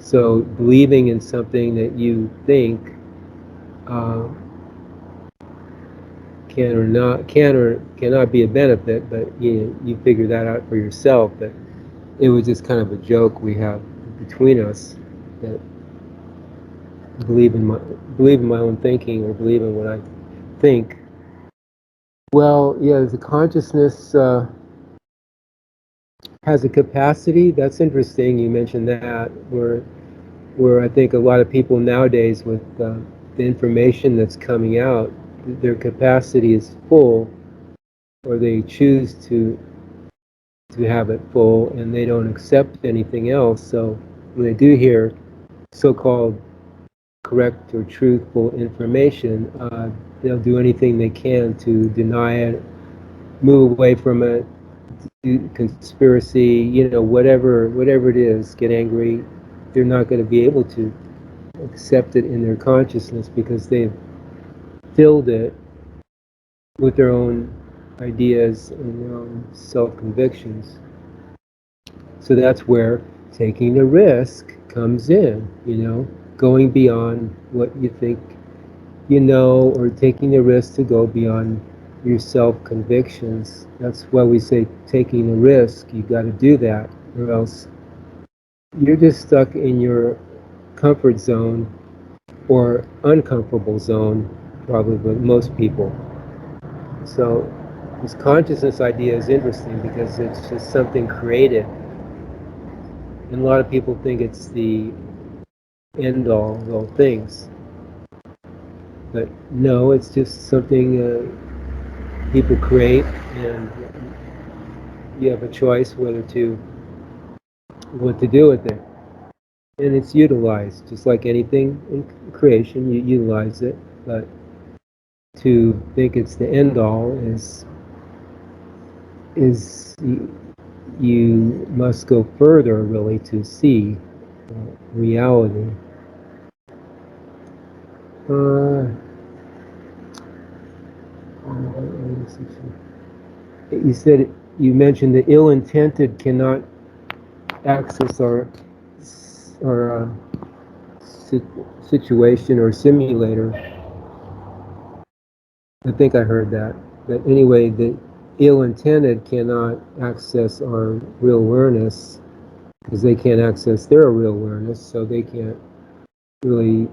So believing in something that you think uh, can or cannot be a benefit, but you figure that out for yourself. But it was just kind of a joke we have between us, that believe in my own thinking, or believe in what I think. Well, yeah, the consciousness has a capacity. That's interesting. You mentioned that, where I think a lot of people nowadays, with the information that's coming out, their capacity is full, or they choose to have it full, and they don't accept anything else. So when they do hear so-called correct or truthful information, they'll do anything they can to deny it, move away from it, do conspiracy, whatever it is, get angry. They're not going to be able to accept it in their consciousness, because they've filled it with their own ideas and their own self-convictions. So that's where taking the risk comes in, going beyond what you think or taking the risk to go beyond your self-convictions. That's why we say taking the risk. You got to do that, or else you're just stuck in your comfort zone, or uncomfortable zone, probably with most people. So this consciousness idea is interesting because it's just something created. And a lot of people think it's the end all of all things. But no, it's just something people create, and you have a choice what to do with it. And it's utilized, just like anything in creation, you utilize it. But to think it's the end all is you must go further, really, to see reality. You said, you mentioned the ill-intended cannot access our situation or simulator. I think I heard that. But anyway, the ill-intended cannot access our real awareness because they can't access their real awareness, so they can't really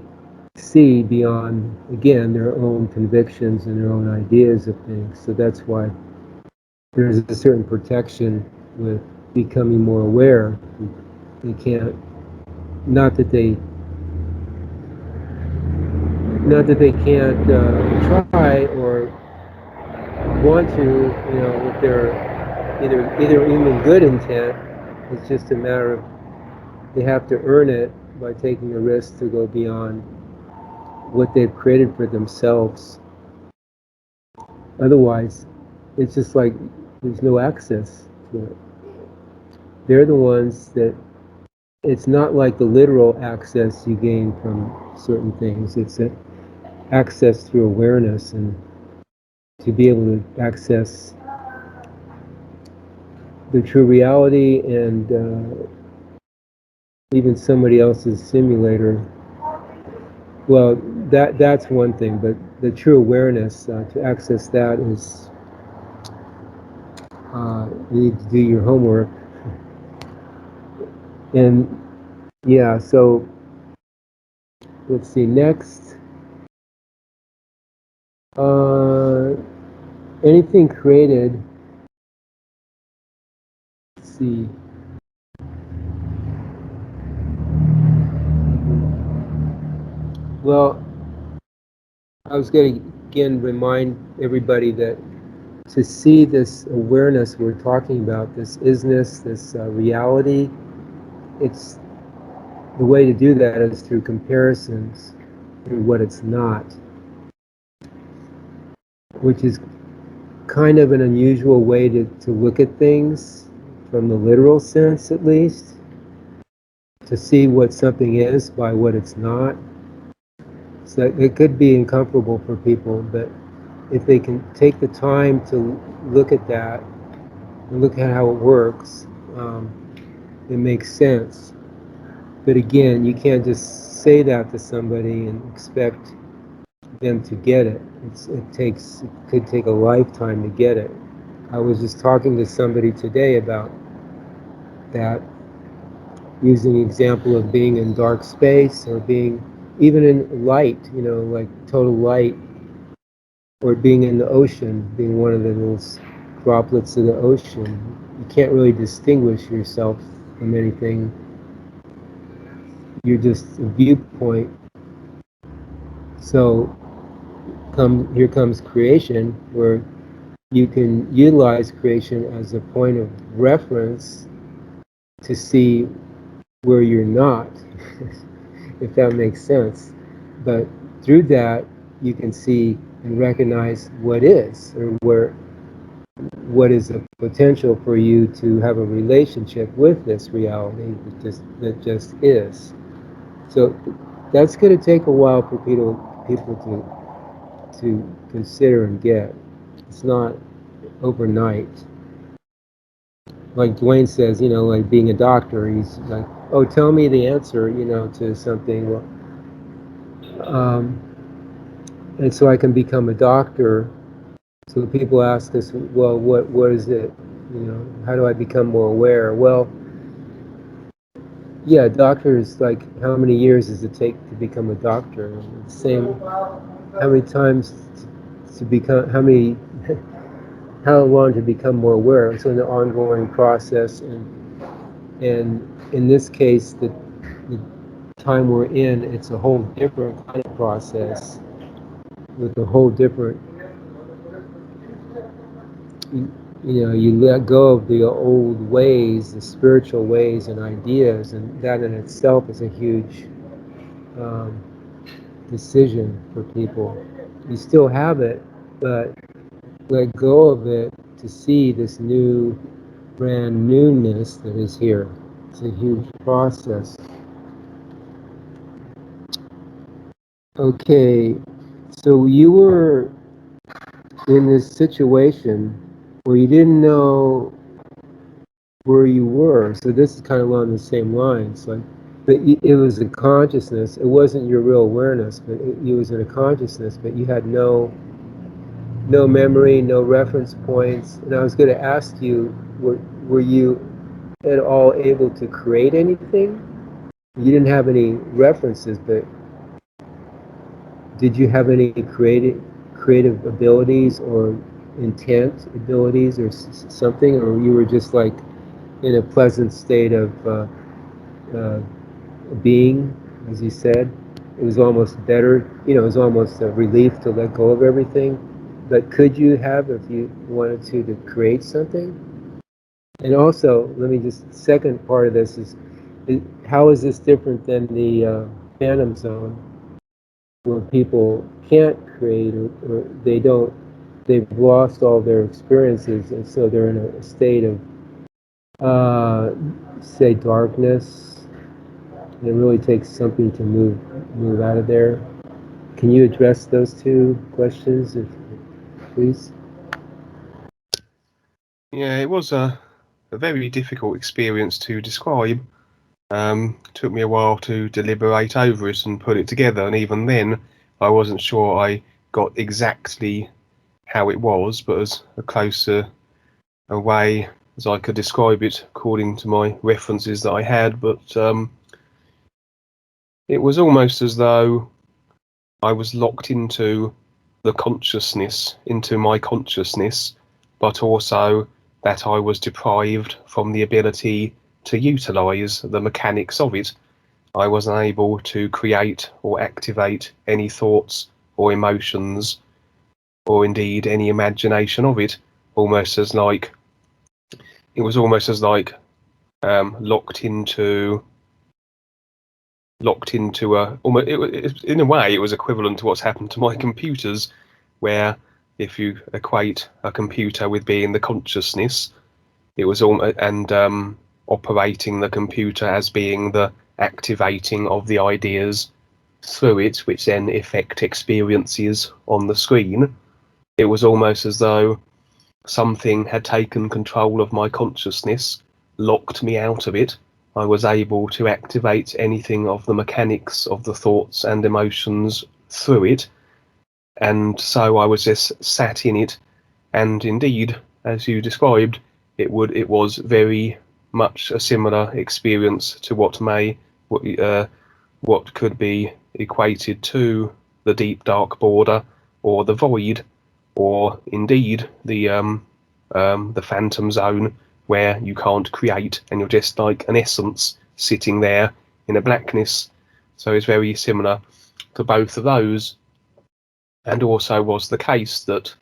see beyond, again, their own convictions and their own ideas of things. So that's why there's a certain protection with becoming more aware. They can't, not that they can't try or want to, with their either even good intent. It's just a matter of they have to earn it by taking a risk to go beyond what they've created for themselves. Otherwise, it's just like there's no access to it. They're the ones that, it's not like the literal access you gain from certain things. It's access through awareness, and to be able to access the true reality and even somebody else's simulator. Well, that's one thing, but the true awareness, to access that is, you need to do your homework. And yeah, so let's see, next. Anything created, let's see. Well, I was going to again remind everybody that to see this awareness we're talking about, this isness, this reality, it's the way to do that is through comparisons, through what it's not, which is kind of an unusual way to look at things from the literal sense, at least, to see what something is by what it's not. So it could be uncomfortable for people, but if they can take the time to look at that and look at how it works, it makes sense. But again, you can't just say that to somebody and expect them to get it. It could take a lifetime to get it. I was just talking to somebody today about that, using the example of being in dark space or being even in light, like total light, or being in the ocean, being one of the little droplets of the ocean. You can't really distinguish yourself from anything. You're just a viewpoint. So here comes creation, where you can utilize creation as a point of reference to see where you're not, if that makes sense. But through that, you can see and recognize what is, or what is the potential for you to have a relationship with this reality that just is. So that's going to take a while for people to consider and get. It's not overnight. Like Dwayne says, like being a doctor, he's like, oh, tell me the answer, to something. Well, and so I can become a doctor. So people ask us, well, what is it? How do I become more aware? Well, Yeah, doctors, like, how many years does it take to become a doctor? Same, how many times to become, how long to become more aware? It's an ongoing process, and in this case, the time we're in, it's a whole different kind of process with a whole different, you let go of the old ways, the spiritual ways and ideas, and that in itself is a huge um, decision for people. You still have it, but let go of it to see this new, brand newness that is here. It's a huge process. Okay, so you were in this situation where you didn't know where you were. So this is kind of along the same lines. Like, but it was a consciousness. It wasn't your real awareness, but it was in a consciousness. But you had no memory, no reference points. And I was going to ask you, were you at all able to create anything? You didn't have any references, but did you have any creative abilities or intent abilities or something, or you were just like in a pleasant state of uh, being, as you said? It was almost better, it was almost a relief to let go of everything. But could you have, if you wanted to create something? And also, let me just, second part of this is how is this different than the phantom zone, where people can't create, or they've lost all their experiences, and so they're in a state of, say, darkness, and it really takes something to move out of there. Can you address those two questions, please? Yeah, it was a very difficult experience to describe. Took me a while to deliberate over it and put it together, and even then I wasn't sure I got exactly how it was, but as closer a way as I could describe it according to my references that I had. But it was almost as though I was locked into my consciousness, but also that I was deprived from the ability to utilize the mechanics of it. I wasn't able to create or activate any thoughts or emotions, or indeed any imagination of it. Almost as like it was almost as like locked into a almost in a way it was equivalent to what's happened to my computers, where if you equate a computer with being the consciousness, it was all and operating the computer as being the activating of the ideas through it, which then affect experiences on the screen. It was almost as though something had taken control of my consciousness, locked me out of it. I was able to activate anything of the mechanics of the thoughts and emotions through it, and so I was just sat in it. And indeed, as you described, it was very much a similar experience to what could be equated to the deep dark border, or the void, or indeed the phantom zone, where you can't create and you're just like an essence sitting there in a blackness. So it's very similar to both of those, and also was the case that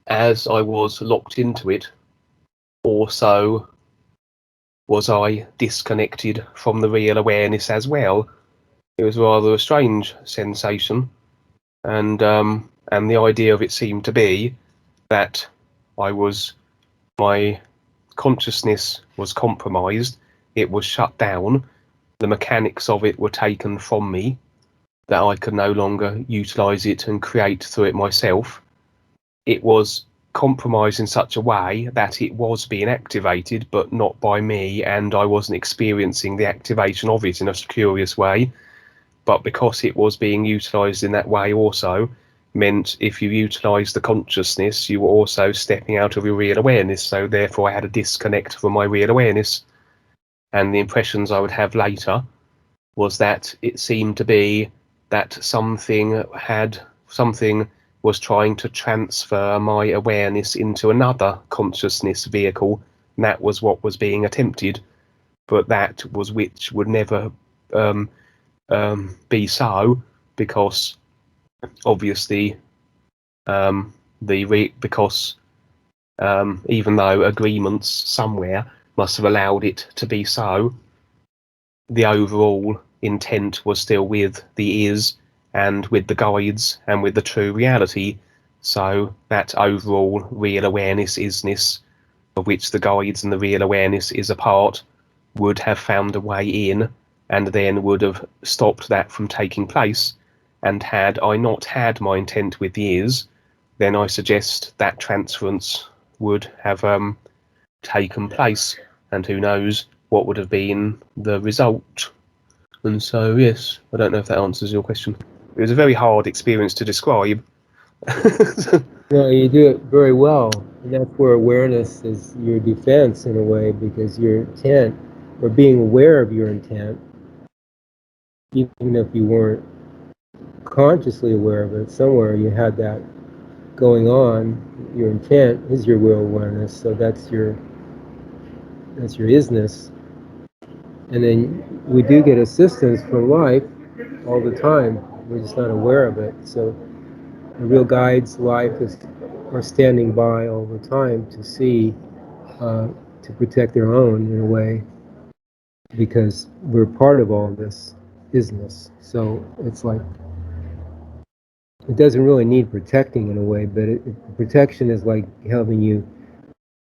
as I was locked into it, also was I disconnected from the real awareness as well. It was rather a strange sensation, and the idea of it seemed to be that I was my consciousness was compromised. It was shut down. The mechanics of it were taken from me, that I could no longer utilize it and create through it myself. It was compromised in such a way that it was being activated, but not by me, and I wasn't experiencing the activation of it in a curious way. But because it was being utilized in that way also meant if you utilize the consciousness, you were also stepping out of your real awareness. So therefore I had a disconnect from my real awareness. and the impressions I would have later was that it seemed to be that something was trying to transfer my awareness into another consciousness vehicle, and that was what was being attempted, but that was which would never be so, because obviously because even though agreements somewhere must have allowed it to be so, the overall intent was still with the is and with the guides and with the true reality. So that overall real awareness isness, of which the guides and the real awareness is a part, would have found a way in, and then would have stopped that from taking place. And had I not had my intent with the is, then I suggest that transference would have taken place, and who knows what would have been the result. And so, yes, I don't know if that answers your question. It was a very hard experience to describe. No, you do it very well, and that's where awareness is your defense in a way, because your intent, or being aware of your intent, even if you weren't consciously aware of it, somewhere you had that going on. Your intent is your real awareness, so that's your isness. And then we do get assistance from life all the time. We're just not aware of it. So the real guides, life are standing by all the time to see, to protect their own in a way, because we're part of all this isness. So it's like, it doesn't really need protecting in a way, but protection is like helping you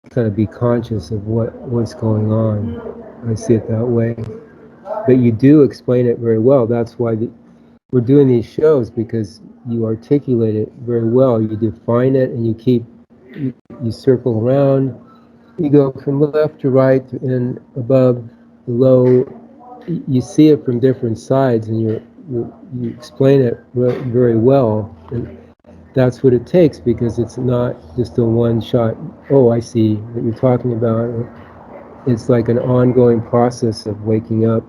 kind of be conscious of what's going on. I see it that way. But you do explain it very well. That's why we're doing these shows, because you articulate it very well. You define it, and you circle around. You go from left to right, and above, below. You see it from different sides, and you explain it very well. And that's what it takes, because it's not just a one-shot, oh, I see what you're talking about. It's like an ongoing process of waking up,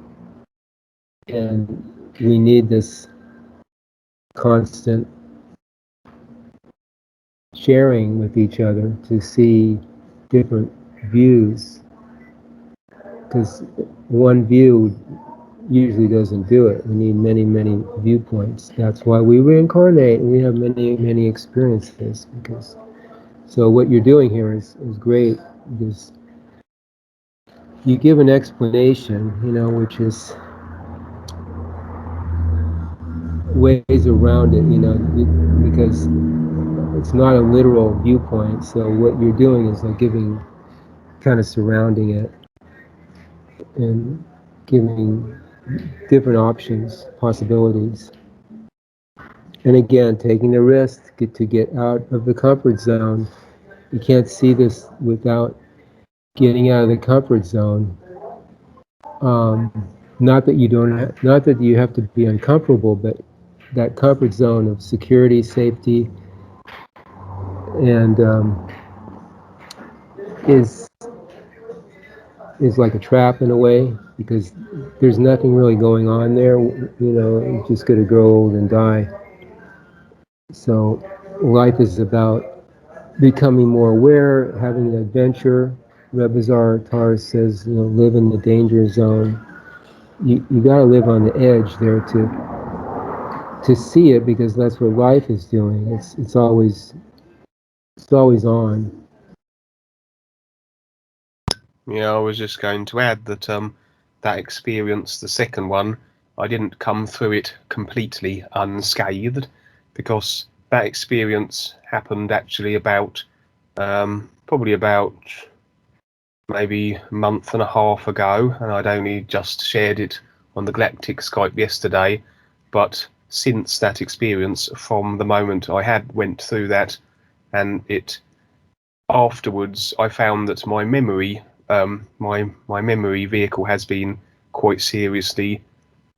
and we need this constant sharing with each other to see different views, because one view usually doesn't do it. We need many, many viewpoints. That's why we reincarnate, and we have many, many experiences. Because so what you're doing here is great, because you give an explanation, which is ways around it, because it's not a literal viewpoint. So what you're doing is like giving, kind of surrounding it, and giving different options, possibilities. And again, taking the risk to get out of the comfort zone. You can't see this without getting out of the comfort zone. Not that you have to be uncomfortable, but that comfort zone of security, safety, and is like a trap in a way, because there's nothing really going on there. You're just going to grow old and die. So life is about becoming more aware, having an adventure. ReBISAR-DUANEVA-PALL says, live in the danger zone. You got to live on the edge there to see it, because that's what life is doing. It's always on. Yeah, I was just going to add that that experience, the second one, I didn't come through it completely unscathed, because that experience happened actually about probably about maybe a month and a half ago, and I'd only just shared it on the Galactic Skype yesterday. But since that experience, from the moment I had went through that, and it afterwards, I found that my memory, my memory vehicle has been quite seriously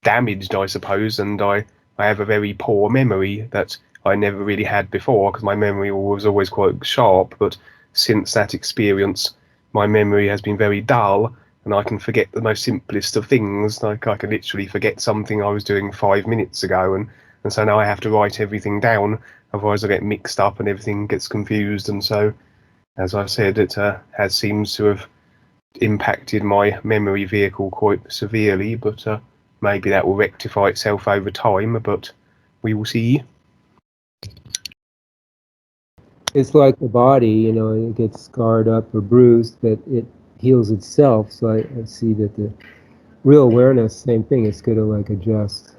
damaged, I suppose, and I have a very poor memory that I never really had before, because my memory was always quite sharp. But since that experience, my memory has been very dull, and I can forget the most simplest of things. Like I can literally forget something I was doing 5 minutes ago, and so now I have to write everything down, otherwise I get mixed up and everything gets confused. And so, as I said, it seems to have impacted my memory vehicle quite severely, but maybe that will rectify itself over time, but we will see. It's like the body, you know, it gets scarred up or bruised, but it heals itself. So I see that the real awareness, same thing, it's going to like adjust.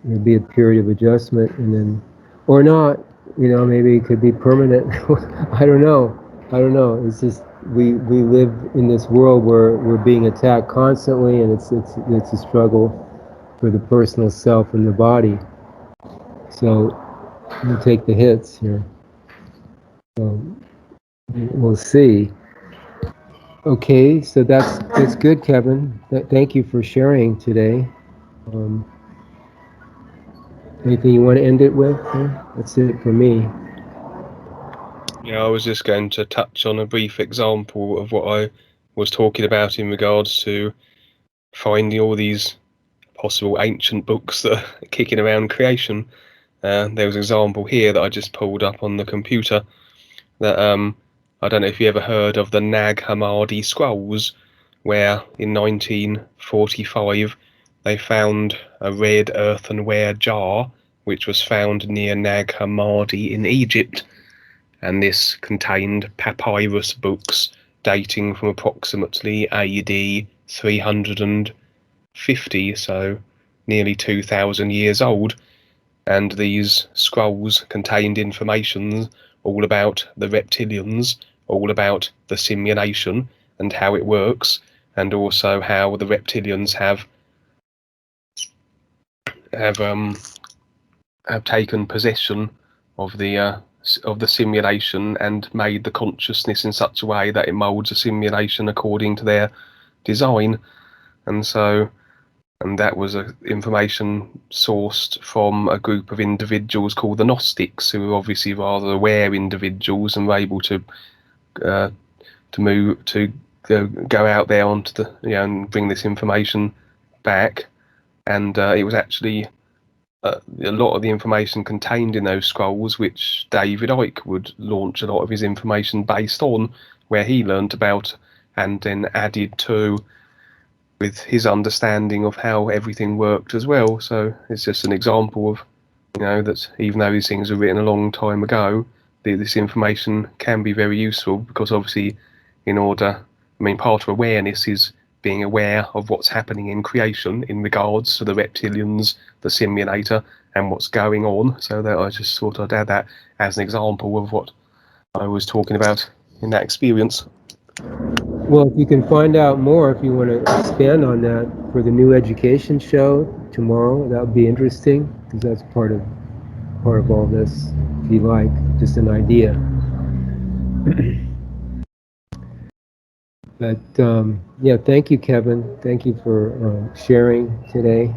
There'll be a period of adjustment, and then, or not, you know, maybe it could be permanent. I don't know. It's just we live in this world where we're being attacked constantly, and it's a struggle for the personal self and the body. So you take the hits here. So we'll see. Okay, so that's good, Kevin. Thank you for sharing today. Anything you want to end it with? That's it for me. Yeah, I was just going to touch on a brief example of what I was talking about in regards to finding all these possible ancient books that are kicking around creation. There was an example here that I just pulled up on the computer that I don't know if you ever heard of the Nag Hammadi scrolls, where in 1945 they found a red earthenware jar which was found near Nag Hammadi in Egypt, and this contained papyrus books dating from approximately AD 350, so nearly 2,000 years old. And these scrolls contained information all about the reptilians, all about the simulation and how it works, and also how the reptilians have taken possession of the simulation and made the consciousness in such a way that it molds a simulation according to their design. And that was information sourced from a group of individuals called the Gnostics, who were obviously rather aware individuals and were able to go out there onto the, you know, and bring this information back. And it was actually a lot of the information contained in those scrolls which David Icke would launch a lot of his information based on, where he learnt about and then added to with his understanding of how everything worked as well. So it's just an example of, you know, that even though these things were written a long time ago, this information can be very useful, because obviously part of awareness is being aware of what's happening in creation in regards to the reptilians, the simulator, and what's going on. So that I just thought I'd add that as an example of what I was talking about in that experience. Well, if you can find out more, if you want to expand on that for the new education show tomorrow, that would be interesting, because that's part of all this, if you like, just an idea. But yeah, thank you, Kevin. Thank you for sharing today.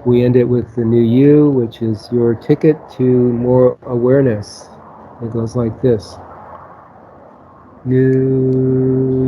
We end it with the NUUU, which is your ticket to more awareness. It goes like this. NUUU.